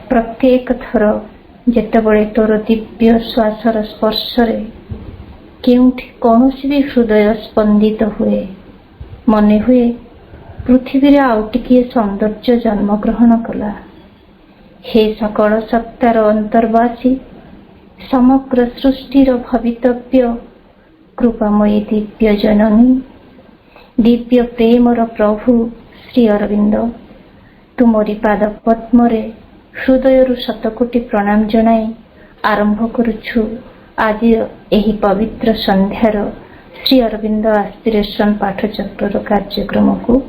प्रत्येक थर जेतेबळे तोर दिव्य श्वासर स्पर्शरे केउठी कौनसी भी हृदय स्पंदित हुए, मने हुए पृथ्वी आउ टिकिए सौंदर्य जन्मग्रहण कला। हे सकल सत्तार अंतर्वासी, समग्र सृष्टिर भवितव्य कृपामयी दिव्य जननी, दिव्य प्रेमर प्रभु श्री अरविंद, तुमरी पाद पद्मरे हृदय शतकोटी प्रणाम जनाई आरंभ करुछु आज एही पवित्र संध्यार श्री अरविंद आस्पिरेशन पाठचक्र कार्यक्रम को।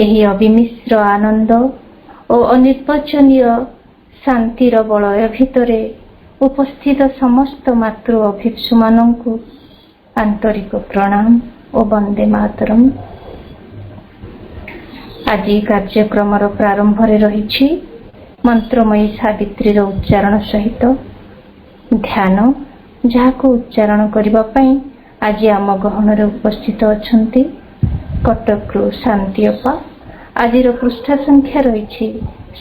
एही अविमिश्र आनंद और अनिर्वचनीय शांतिर बलय भितरे उपस्थित समस्त मातृ अभिक्षु मानंकु आंतरिक प्रणाम और वंदे मातरम। आज कार्यक्रम प्रारंभ रही मंत्रमयी सावित्री उच्चारण सहित ध्यान, जहाँ को उच्चारण करने आज आम गहन उपस्थित अच्छा कटक शांति अपा। आज पृष्ठ संख्या रही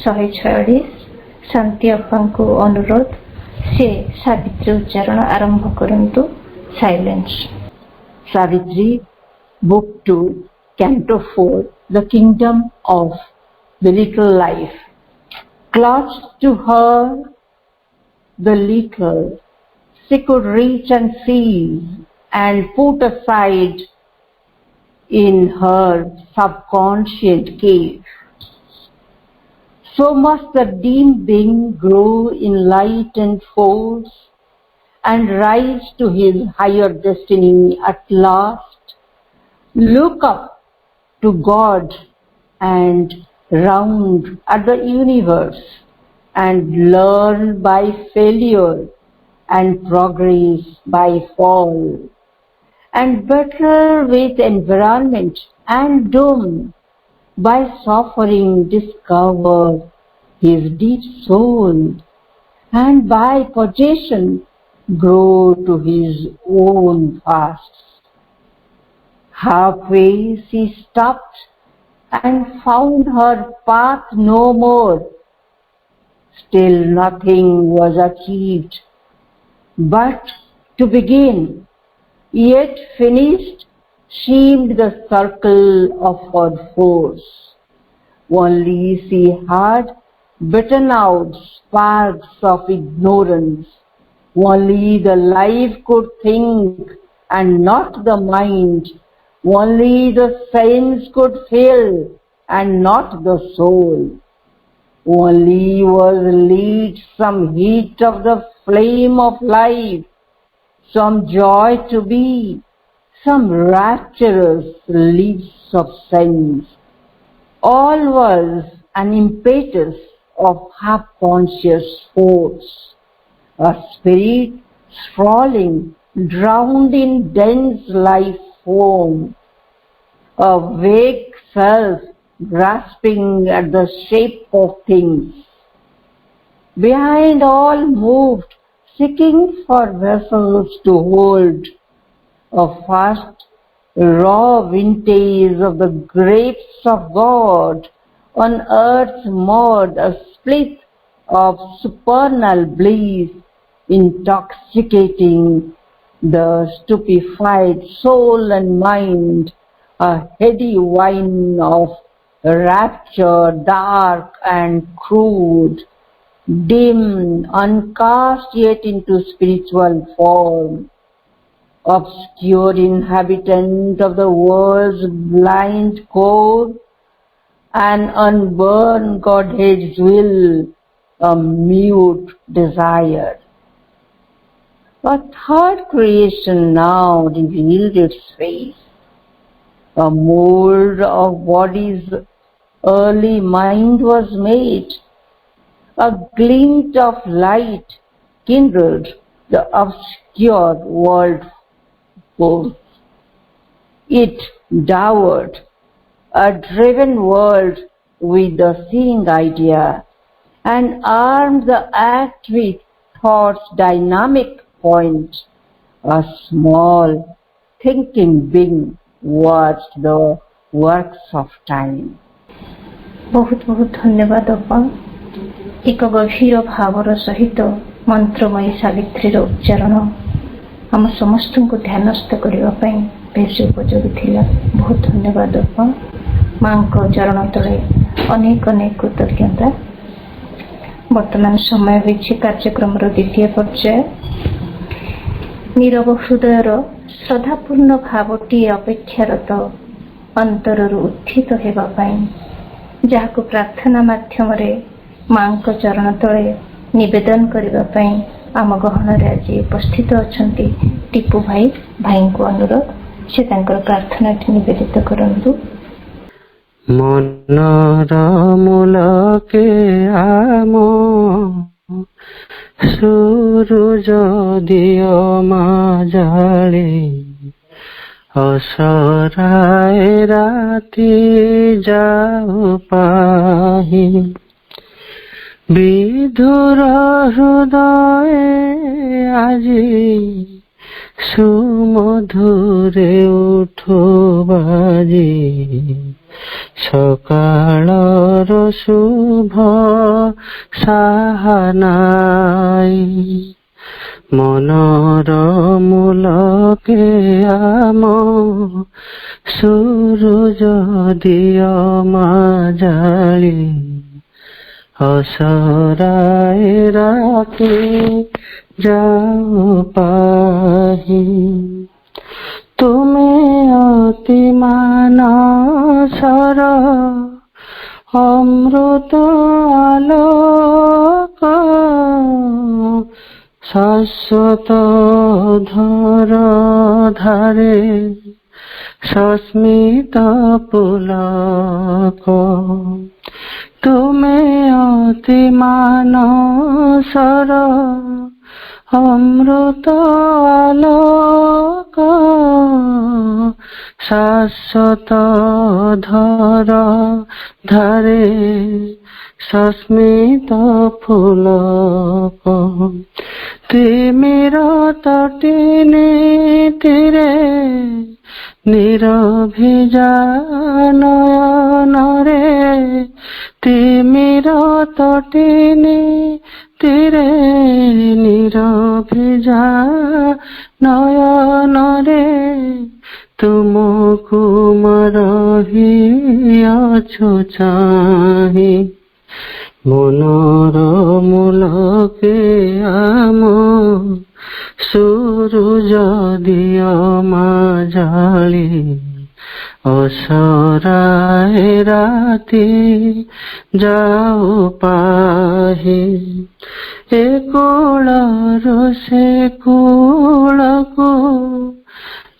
146। शांति अपा को अनुरोध से सावित्री उच्चारण आरंभ करंतु। Silence. Savitri, Book 2, Canto 4, The Kingdom of the Little Life. Clutched to her, the little, she could reach and seize and put aside in her subconscious cave. So must the dim being grow in light and force and rise to his higher destiny at last. Look up to God and round at the universe and learn by failure and progress by fall, and better with environment and doom by suffering discover his deep soul, and by possession grow to his own fast. Halfway she stopped and found her path no more. Still nothing was achieved, but to begin, yet finished, seemed the circle of her force. Only she had beaten out sparks of ignorance. Only the life could think and not the mind. Only the sense could feel and not the soul. Only was lit some heat of the flame of life, some joy to be, some rapturous leaps of sense. All was an impetus of half-conscious force, a spirit sprawling, drowned in dense life form, a vague self grasping at the shape of things. Behind all moved, seeking for vessels to hold, a first raw vintage of the grapes of God, on earth's mud a split of supernal bliss, intoxicating the stupefied soul and mind, a heady wine of rapture, dark and crude, dim, uncast yet into spiritual form, obscure inhabitant of the world's blind core, an unborn Godhead's will, a mute desire. A third creation now revealed its face, a mold of body's early mind was made, a glint of light kindled the obscure world forth. It dowered a driven world with the seeing idea and armed the act with thought's dynamic point. A small thinking being watched the works of time. बहुत बहुत धन्यवाद अप्पा। एक गभीर भावर सहित मंत्रमयी सावित्री उच्चारण आम समस्त को ध्यानस्थ करने बेस उपयोगी थिला। बहुत धन्यवाद अप्पा। माँ चरण तले अनेक अनेक कृतज्ञता। वर्तमान समय होइछि कार्यक्रम द्वितीय पर्याय। नीरव हृदयर श्रद्धापूर्ण भावटी अपेक्षारत अंतर उत्थित होगापाई जहाको प्रार्थना माध्यम माँ चरण तले निवेदन करने आम गहन आज उपस्थित अच्छा टीपू भाई को अनुरोध से प्रार्थना निवेदित करंतु। मनर मूलके आम सूरुज दियो माजाले असराय राति जाऊ पाही विधुर हृदय আজি सुमधुरे उठो बाजी सकाळर शुभ साहानाई मनर मूलके आम सूरुज दियो माजाली असराय राति जाऊ पाही तुमे अति मानसर अमृत आलोक शाश्वत धर धारे सस्मित पुलक तुमे अति मानसर अमृत आलोक शाश्वत धर धारे सस्मित फुलक तिमिर तटिनी तीरे निरभिजा नयन रे तिमिर तटिनी तीरे निरभिजा नयन रे तुमको मरहियाछु चाहि मनर मूलके आम सूरुज दियो माजाली असराय राति जाऊ पाही ए कोळरु से कोळको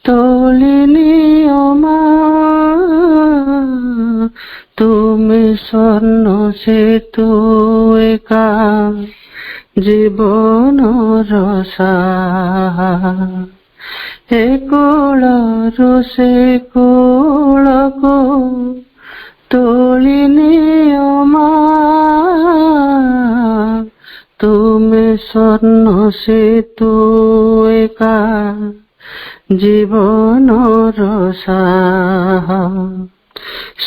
तोलिनियो मा तुमे स्वर्ण सेतु एका जीवन रसा ए कोळरु से कोळको तोलिनियो मा तुमे स्वर्ण सेतु एका जीवन रसा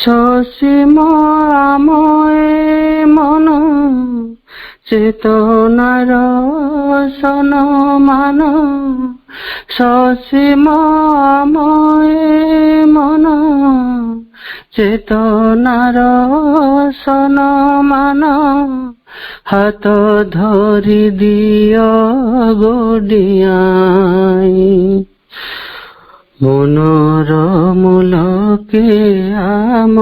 ससीम आमये मन चेतनार सनमान ससीम आमये मन चेतनार सनमान हाथ धरी दियो गोडियाई मनर मूलके आम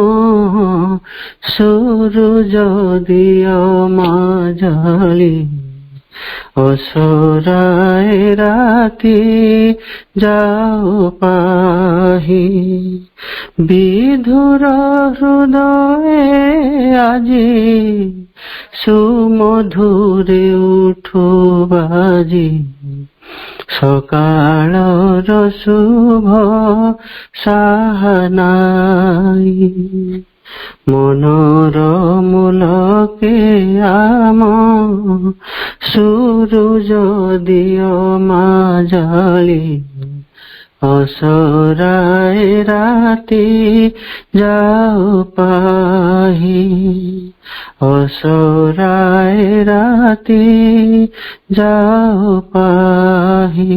सूरुज दियो माजाली असराय राति जाऊ पाही विधुर हृदय আজি सुमधुरे उठो बाजी सकाळर शुभ साहानाई मनर मूलके आम सूरुज दियो माजाली असराए राति जाऊ पाही असराए राति जाऊ पाही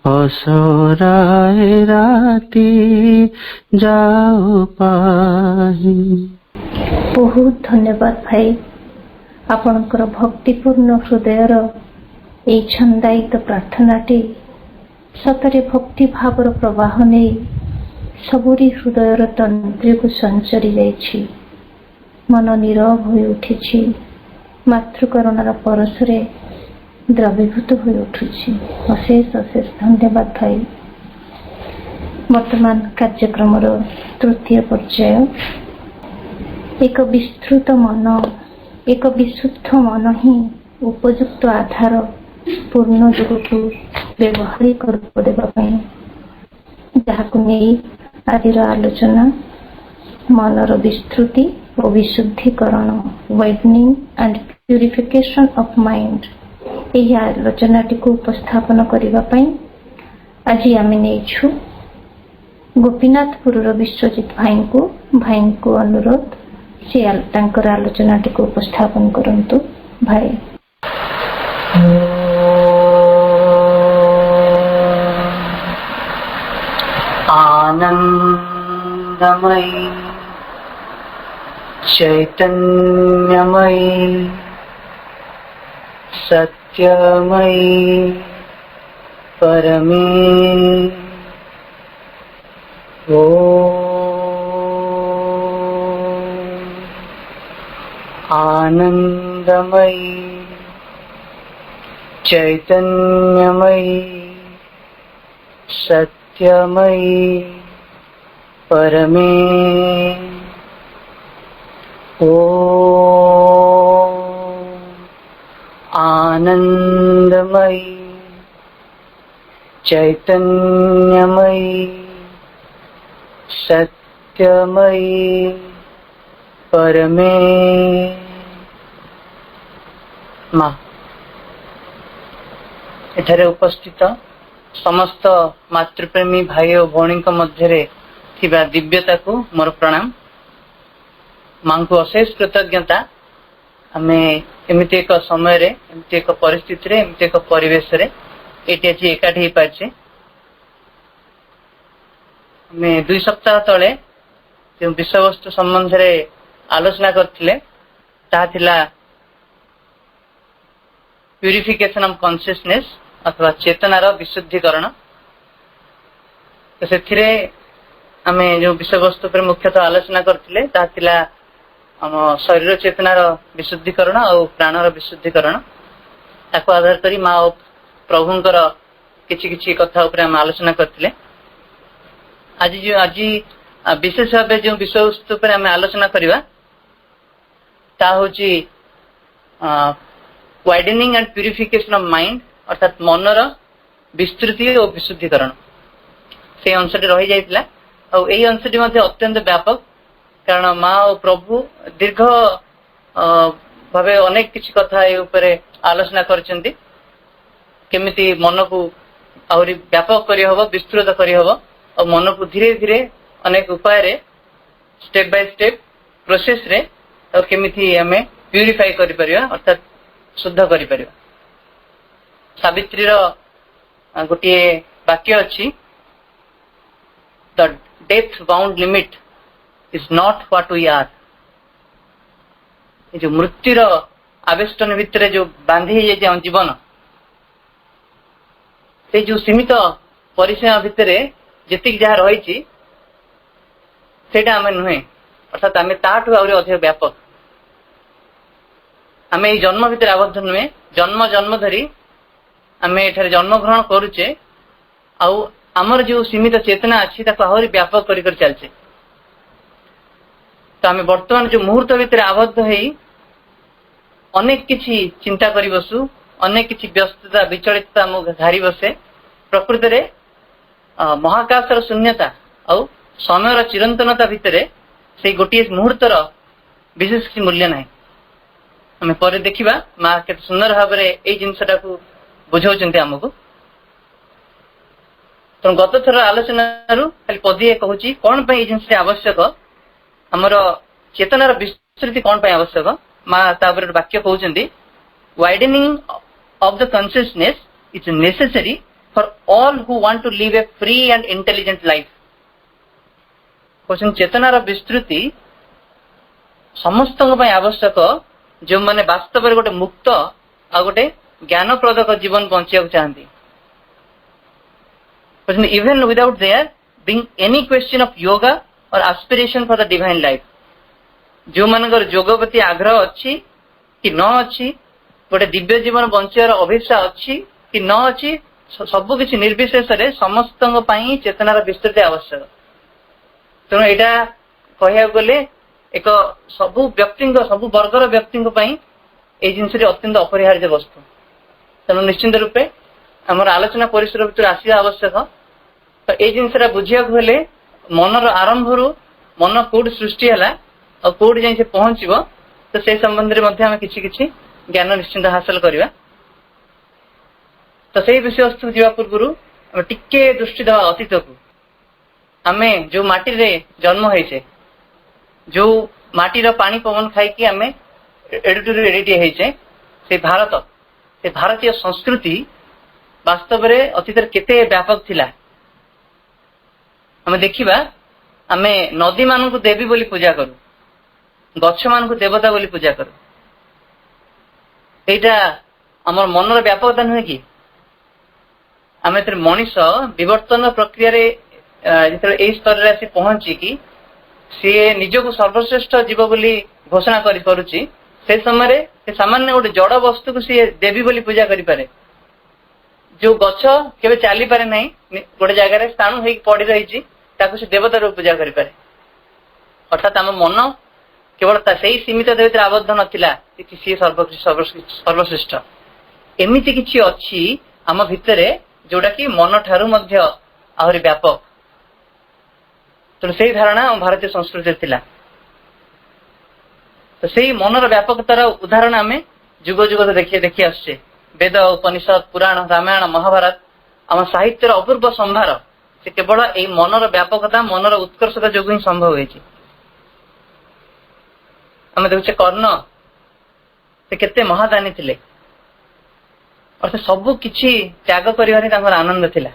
असराए राति जाऊ पाही। बहुत धन्यवाद भाई आपणकर भक्तिपूर्ण हृदयर ए छंदायित प्रार्थनाटी सतरे भक्ति भावर प्रवाह नहीं सबुरी हृदयर तंत्री को संचरी जाइछि मन नीरव हो उठी मातृकरुणार परशरे द्रवीभूत हो उठुछि। अशेष अशेष धन्यवाद भाई। वर्तमान कार्यक्रम तृतीय पर्याय एक विस्तृत मन एक विशुद्ध मन ही उपयुक्त आधार पूर्ण जुग को व्यवहारिक रूप देवाई जहां नहीं आज आलोचना मनर विस्तृति और विशुद्धीकरण widening and purification of mind यह आलोचना को उपस्थापन करने आज आम नहीं गोपीनाथपुर विश्वजित भाई को अनुरोध से आलोचना को उपस्थापन करंतु भाई। आनंदमयी चैतन्यमयी सत्यमयी परमे आनंदमयी चैतन्यमयी सत्यमयी परमे आनंदमयी चैतन्यमयी सत्यमयी परमे माँ एठारे उपस्थित समस्त मातृप्रेमी भाई और भौणी मध्य दिव्यता को मोर प्रणाम। माँ को अशेष कृतज्ञता आमे एमती एक समय रे एमती एक परिस्थिति रे एमती एक परिवेश रे एटी आज एकाठी पार्चे। आमे 2 सप्ताह तले जो विषय वस्तु संबंध रे आलोचना करथिले ता थिला प्यूरिफिकेशन ऑफ कॉन्शियसनेस अथवा चेतनार विशुद्धीकरण। तो सेथिरे आमे जो विषय वस्तु पर मुख्यतः आलोचना करथिले ता थिला आम शरीर चेतनार विशुद्धीकरण और प्राणर विशुद्धीकरण। ताको आधार करी माँ और प्रभुंकर किछि किछि कथा ऊपर आम आलोचना करथिले। आज विशेष भाव जो विषय वस्तु पर आम आलोचना करवा ता होची widening and purification of mind अर्थात मनर विस्तृति और विशुद्धीकरण से अंशटी रही जाइतिला। और यही अंशटी मध्य अत्यंत व्यापक कारण माँ और प्रभु दीर्घ भावे अनेक किछि कथा ए ऊपर आलोचना करचंती केमिति मन को आहुरी व्यापक करि हबो विस्तृत करि हबो और मन को धीरे धीरे अनेक उपाय रे स्टेप बाय स्टेप प्रोसेस रे और केमिति हमें प्यूरिफाई करि परिया अर्थात शुद्ध करि परिया। सावित्री रो गोटे वाक्य अछि the death bound limit is not what we are। जो मृत्युर आवेष्टन भितर जो बांधी जाए जीवन से जो सीमित परिचय भितर जेतिक जहाँ रही आम नुहे अर्थात आम ताठू आहरी अधिक व्यापक आम ये जन्म भितर आबद्ध नुहे जन्म जन्म धरी आम एठारे जन्म ग्रहण करुचे आमर जो सीमित चेतना अच्छी आहरी व्यापक कर चलचे। तो आम वर्तमान जो मुहूर्त भितर आबद्ध है अनेक किछि चिंता करि बसु अनेक किछि व्यस्तता विचलितता आम घारी बसे प्रकृत रे महाकाशर शून्यता और समयर चिरंतनता भितर से गोटे मुहूर्तर विशेष किसी मूल्य ना आम पर देखा माँ के सुंदर भाव में यही जिनसा बुझाऊँ आमको। ତେଣୁ ଗତ ଥର ଆଲୋଚନାରୁ ଖାଲି ପଦିଏ କହୁଛି କଣ ପାଇଁ ଏଇ ଜିନିଷଟି ଆବଶ୍ୟକ, ଆମର ଚେତନାର ବିସ୍ତୃତି କଣ ପାଇଁ ଆବଶ୍ୟକ। ମା ତାପରେ ବାକ୍ୟ କହୁଛନ୍ତି widening of the consciousness is necessary for all who want to live a free and intelligent life। କହୁଛନ୍ତି ଚେତନାର ବିସ୍ତୃତି ସମସ୍ତଙ୍କ ପାଇଁ ଆବଶ୍ୟକ ଯେଉଁମାନେ ବାସ୍ତବରେ ଗୋଟେ ମୁକ୍ତ ଆଉ ଗୋଟେ ଜ୍ଞାନପ୍ରଦକ ଜୀବନ ବଞ୍ଚିବାକୁ ଚାହାନ୍ତି। even without there being any question of yoga or aspiration for the divine life। ଯେଉଁମାନଙ୍କର ଯୋଗ ପ୍ରତି ଆଗ୍ରହ ଅଛି କି ନ ଅଛି, ଗୋଟେ ଦିବ୍ୟ ଜୀବନ ବଞ୍ଚିବାର ଅଭିପ୍ସା ଅଛି କି ନ ଅଛି, ସବୁ କିଛି ନିର୍ବିଶେଷରେ ସମସ୍ତଙ୍କ ପାଇଁ ଚେତନାର ବିସ୍ତୃତି ଆବଶ୍ୟକ। ତେଣୁ ଏଇଟା କହିବାକୁ ଗଲେ ଏକ ସବୁ ବ୍ୟକ୍ତିଙ୍କ ସବୁ ବର୍ଗର ବ୍ୟକ୍ତିଙ୍କ ପାଇଁ ଏଇ ଜିନିଷଟି ଅତ୍ୟନ୍ତ ଅପରିହାର୍ଯ୍ୟ ବସ୍ତୁ। ତେଣୁ ନିଶ୍ଚିନ୍ତ ରୂପେ ଆମର ଆଲୋଚନା ପରିସର ଭିତରେ ଆସିବା ଆବଶ୍ୟକ। ତ ଏଇ ଜିନିଷଟା ବୁଝିବାକୁ ହେଲେ ମନର ଆରମ୍ଭରୁ ମନ କୋଉଠି ସୃଷ୍ଟି ହେଲା ଆଉ କୋଉଠି ଯାଇ ସେ ପହଞ୍ଚିବ, ତ ସେ ସମ୍ବନ୍ଧରେ ମଧ୍ୟ ଆମେ କିଛି କିଛି ଜ୍ଞାନ ନିଶ୍ଚିନ୍ତ ହାସଲ କରିବା। ତ ସେଇ ବିଷୟବସ୍ତୁକୁ ଯିବା ପୂର୍ବରୁ ଆମେ ଟିକେ ଦୃଷ୍ଟି ଦେବା ଅତୀତକୁ। ଆମେ ଯୋଉ ମାଟିରେ ଜନ୍ମ ହେଇଛେ, ଯୋଉ ମାଟିର ପାଣି ପବନ ଖାଇକି ଆମେ ଏଡିଟୋରୁ ଏଡିଟିଏ ହେଇଛେ, ସେ ଭାରତ, ସେ ଭାରତୀୟ ସଂସ୍କୃତି ବାସ୍ତବରେ ଅତୀତରେ କେତେ ବ୍ୟାପକ ଥିଲା। ଆମେ ଦେଖିବା, ଆମେ ନଦୀ ମାନଙ୍କୁ ଦେବୀ ବୋଲି ପୂଜା କରୁ, ଗଛ ମାନଙ୍କୁ ଦେବତା ବୋଲି ପୂଜା କରୁ। ଏଇଟା ଆମର ମନର ବ୍ୟାପକତା ନୁହେଁ କି? ଆମେ ଏଥିରେ ମଣିଷ ବିବର୍ତ୍ତନ ପ୍ରକ୍ରିୟାରେ ଯେତେବେଳେ ଏଇ ସ୍ତରରେ ଆସି ପହଞ୍ଚିକି ସିଏ ନିଜକୁ ସର୍ବଶ୍ରେଷ୍ଠ ଜୀବ ବୋଲି ଘୋଷଣା କରିପାରୁଛି, ସେ ସମୟରେ ସେ ସାମାନ୍ୟ ଗୋଟେ ଜଡ ବସ୍ତୁକୁ ସିଏ ଦେବୀ ବୋଲି ପୂଜା କରିପାରେ। ଯୋଉ ଗଛ କେବେ ଚାଲିପାରେ ନାହିଁ, ଗୋଟେ ଜାଗାରେ ସ୍ଥାଣୁ ହେଇକି ପଡି ରହିଛି, ତାକୁ ସେ ଦେବତା ରୂପେ ପୂଜା କରିପାରେ। ଅର୍ଥାତ୍ ଆମ ମନ କେବଳ ସେଇ ସୀମିତ ଭିତରେ ଆବଦ୍ଧ ନଥିଲା କି ସିଏ ସର୍ବଶ୍ରେଷ୍ଠ। ଏମିତି କିଛି ଅଛି ଆମ ଭିତରେ ଯୋଉଟା କି ମନ ଠାରୁ ମଧ୍ୟ ଆହୁରି ବ୍ୟାପକ। ତେଣୁ ସେଇ ଧାରଣା ଆମ ଭାରତୀୟ ସଂସ୍କୃତିରେ ଥିଲା। ତ ସେଇ ମନର ବ୍ୟାପକତାର ଉଦାହରଣ ଆମେ ଯୁଗ ଯୁଗ ଦେଖି ଆସୁଛେ। ବେଦ, ଉପନିଷଦ, ପୁରାଣ, ରାମାୟଣ, ମହାଭାରତ, ଆମ ସାହିତ୍ୟର ଅପୂର୍ବ ସମ୍ଭାର, ସେ କେବଳ ଏଇ ମନର ବ୍ୟାପକତା, ମନର ଉତ୍କର୍ଷତା ଯୋଗୁଁ ହିଁ ସମ୍ଭବ ହୋଇଛି। ଆମେ ଦେଖୁଛେ କର୍ଣ୍ଣ, ସେ କେତେ ମହାଦାନୀ ଥିଲେ, ଅର୍ଥାତ୍ ସବୁ କିଛି ତ୍ୟାଗ କରିବାରେ ତାଙ୍କର ଆନନ୍ଦ ଥିଲା।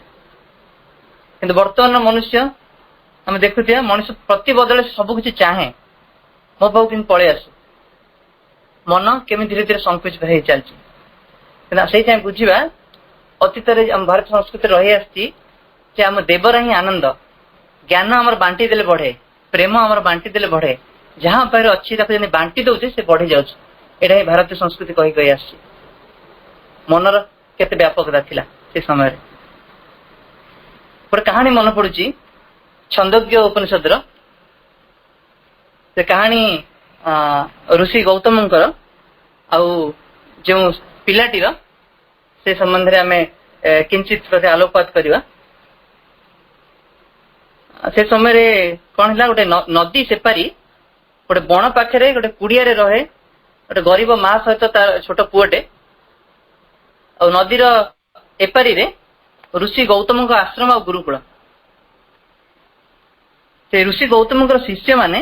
କିନ୍ତୁ ବର୍ତ୍ତମାନର ମନୁଷ୍ୟ ଆମେ ଦେଖୁଥିବା, ମଣିଷ ପ୍ରତି ବଦଳରେ ସବୁ କିଛି ଚାହେଁ, ମୋ ପାଖକୁ କେମିତି ପଳେଇ ଆସୁ, ମନ କେମିତି ଧୀରେ ଧୀରେ ସଂକୁଚିତ ହେଇ ଚାଲିଛି। କିନ୍ତୁ ସେଇଥିପାଇଁ ବୁଝିବା, ଅତୀତରେ ଆମ ଭାରତୀୟ ସଂସ୍କୃତିରେ ରହି ଆସିଛି ଯେ ଆମ ଦେବର ହିଁ ଆନନ୍ଦ, ଜ୍ଞାନ ଆମର ବାଣ୍ଟି ଦେଲେ ବଢେ, ପ୍ରେମ ଆମର ବାଣ୍ଟି ଦେଲେ ବଢେ, ଯାହା ପାଖରେ ଅଛି ତାକୁ ଯେମିତି ବାଣ୍ଟି ଦଉଛେ ସେ ବଢି ଯାଉଛି। ଏଇଟା ହିଁ ଭାରତୀୟ ସଂସ୍କୃତି କହି କହି ଆସିଛି। ମନର କେତେ ବ୍ୟାପକତା ଥିଲା ସେ ସମୟରେ। ଗୋଟେ କାହାଣୀ ମନେ ପଡୁଛି ଛନ୍ଦୋଗ୍ୟ ଉପନିଷଦର। ସେ କାହାଣୀ ଋଷି ଗୌତମଙ୍କର ଆଉ ଯେଉଁ ପିଲାଟିର, ସେ ସମ୍ବନ୍ଧରେ ଆମେ କିଞ୍ଚିତ ପ୍ରତି ଆଲୋକପାତ କରିବା। ସେ ସମୟରେ କଣ ହେଲା, ଗୋଟେ ନଦୀ ସେପାରି ଗୋଟେ ବଣ ପାଖରେ ଗୋଟେ କୁଡିଆରେ ରହେ ଗୋଟେ ଗରିବ ମା ସହିତ ତାର ଛୋଟ ପୁଅଟେ। ଆଉ ନଦୀର ଏପାରିରେ ଋଷି ଗୌତମଙ୍କ ଆଶ୍ରମ ଆଉ ଗୁରୁକୁଳ। ସେ ଋଷି ଗୌତମଙ୍କର ଶିଷ୍ୟମାନେ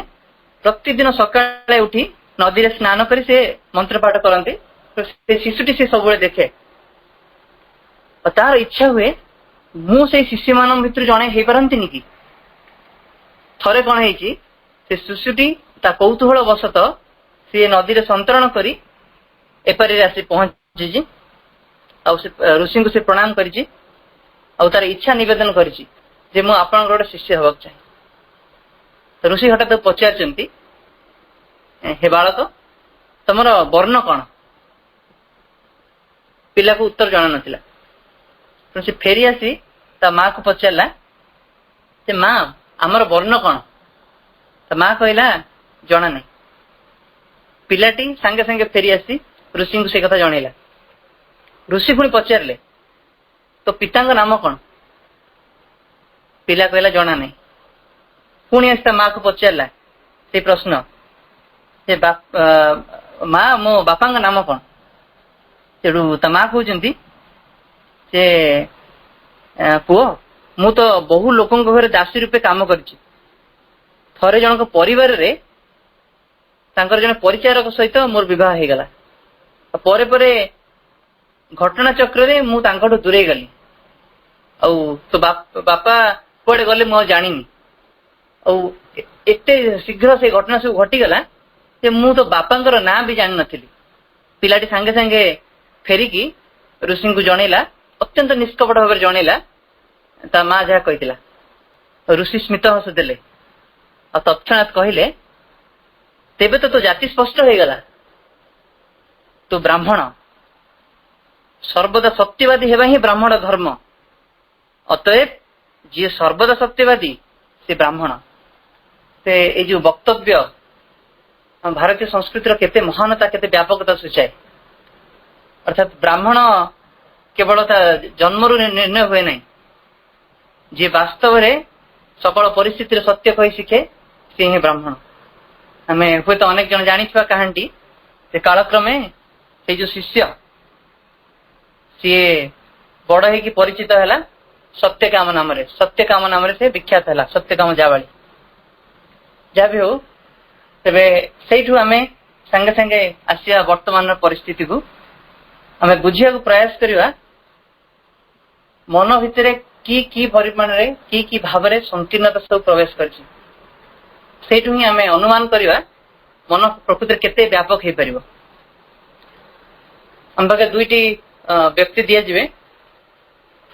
ପ୍ରତିଦିନ ସକାଳେ ଉଠି ନଦୀରେ ସ୍ନାନ କରି ସେ ମନ୍ତ୍ର ପାଠ କରନ୍ତି। ସେ ଶିଶୁଟି ସେ ସବୁବେଳେ ଦେଖେ। ଆଉ ତାର ଇଚ୍ଛା ହୁଏ, ମୁଁ ସେଇ ଶିଷ୍ୟମାନଙ୍କ ଭିତରୁ ଜଣେ ହେଇପାରନ୍ତିନି କି? ଥରେ କଣ ହେଇଛି, ସେ ଶିଶୁଟି ତା କୌତୁହଳ ବଶତଃ ସିଏ ନଦୀରେ ସନ୍ତରଣ କରି ଏପାରିରେ ଆସି ପହଞ୍ଚିଛି। ଆଉ ସେ ଋଷିଙ୍କୁ ସେ ପ୍ରଣାମ କରିଛି, ଆଉ ତାର ଇଚ୍ଛା ନିବେଦନ କରିଛି ଯେ ମୁଁ ଆପଣଙ୍କର ଗୋଟେ ଶିଷ୍ୟ ହେବାକୁ ଚାହେଁ। ଋଷି ହଠାତ୍ ପଚାରିଛନ୍ତି, ହେ ବାଳକ, ତମର ବର୍ଣ୍ଣ କଣ? ପିଲାକୁ ଉତ୍ତର ଜଣା ନଥିଲା। ସେ ଫେରି ଆସି ତା ମା କୁ ପଚାରିଲା, ଯେ ମା, ଆମର ବର୍ଣ୍ଣ କଣ? ତା ମା କହିଲା, ଜଣା ନାହିଁ। ପିଲାଟି ସାଙ୍ଗେ ସାଙ୍ଗେ ଫେରି ଆସି ଋଷିଙ୍କୁ ସେ କଥା ଜଣେଇଲା। ଋଷି ପୁଣି ପଚାରିଲେ, ତୋ ପିତାଙ୍କ ନାମ କଣ? ପିଲା କହିଲା, ଜଣା ନାହିଁ। ପୁଣି ଆସି ତା ମା କୁ ପଚାରିଲା ସେଇ ପ୍ରଶ୍ନ, ଯେ ମା, ମୋ ବାପାଙ୍କ ନାମ କଣ? ସେଠୁ ତା ମା କହୁଛନ୍ତି, ଯେ ପୁଅ, ମୁଁ ତ ବହୁ ଲୋକଙ୍କ ଘରେ ଦାସୀ ରୂପେ କାମ କରିଛି। ଥରେ ଜଣଙ୍କ ପରିବାରରେ ତାଙ୍କର ଜଣେ ପରିଚାରକ ସହିତ ମୋର ବିବାହ ହେଇଗଲା। ପରେ ପରେ ଘଟଣା ଚକ୍ରରେ ମୁଁ ତାଙ୍କଠୁ ଦୂରେଇ ଗଲି। ଆଉ ତ ବାପା କୁଆଡେ ଗଲେ ମୁଁ ଆଉ ଜାଣିନି। ଆଉ ଏତେ ଶୀଘ୍ର ସେ ଘଟଣା ସବୁ ଘଟିଗଲା ଯେ ମୁଁ ତ ବାପାଙ୍କର ନାଁ ବି ଜାଣିନଥିଲି। ପିଲାଟି ସାଙ୍ଗେ ସାଙ୍ଗେ ଫେରିକି ଋଷିଙ୍କୁ ଜଣେଇଲା, ଅତ୍ୟନ୍ତ ନିଷ୍କପଟ ଭାବରେ ଜଣେଇଲା ତା ମା ଯାହା କହିଥିଲା। ଋଷି ସ୍ମିତ ହସ ଦେଲେ ଆଉ ତତ୍କ୍ଷଣାତ୍ କହିଲେ, ତେବେ ତ ତୋ ଜାତି ସ୍ପଷ୍ଟ ହେଇଗଲା, ତୁ ବ୍ରାହ୍ମଣ। ସର୍ବଦା ସତ୍ୟବାଦୀ ହେବା ହିଁ ବ୍ରାହ୍ମଣ ଧର୍ମ। ଅତଏବ ଯିଏ ସର୍ବଦା ସତ୍ୟବାଦୀ ସେ ବ୍ରାହ୍ମଣ। ସେ ଏଇ ଯୋଉ ବକ୍ତବ୍ୟ ଆମ ଭାରତୀୟ ସଂସ୍କୃତିର କେତେ ମହାନତା, କେତେ ବ୍ୟାପକତା ସୂଚାଏ। ଅର୍ଥାତ୍ ବ୍ରାହ୍ମଣ କେବଳ ତା ଜନ୍ମରୁ ନିର୍ଣ୍ଣୟ ହୁଏ ନାହିଁ। ଯିଏ ବାସ୍ତବରେ ସକଳ ପରିସ୍ଥିତିରେ ସତ୍ୟ କହି ଶିଖେ ସେ ହିଁ ବ୍ରାହ୍ମଣ। ଆମେ ହୁଏତ ଅନେକ ଜଣ ଜାଣିଥିବା କାହାଣୀଟି, ସେ କାଳକ୍ରମେ ସେଇ ଯୋଉ ଶିଷ୍ୟ ସିଏ ବଡ ହେଇକି ପରିଚିତ ହେଲା ସତ୍ୟକାମ ନାମରେ। ସତ୍ୟକାମ ନାମରେ ସେ ବିଖ୍ୟାତ ହେଲା, ସତ୍ୟକାମ ଜାବାଳି। ଯାହା ବି ହଉ, ତେବେ ସେଇଠୁ ଆମେ ସାଙ୍ଗେ ସାଙ୍ଗେ ଆସିବା ବର୍ତ୍ତମାନର ପରିସ୍ଥିତିକୁ। ଆମେ ବୁଝିବାକୁ ପ୍ରୟାସ କରିବା ମନ ଭିତରେ କି ପରିମାଣରେ କି ଭାବରେ ସଂକୀର୍ଣ୍ଣତା ସବୁ ପ୍ରବେଶ କରିଛି। ସେଇଠୁ ହିଁ ଆମେ ଅନୁମାନ କରିବା ମନ ପ୍ରକୃତିରେ କେତେ ବ୍ୟାପକ ହେଇପାରିବ। ଆମ ପାଖରେ ଦୁଇଟି ବ୍ୟକ୍ତି ଦିଆଯିବେ।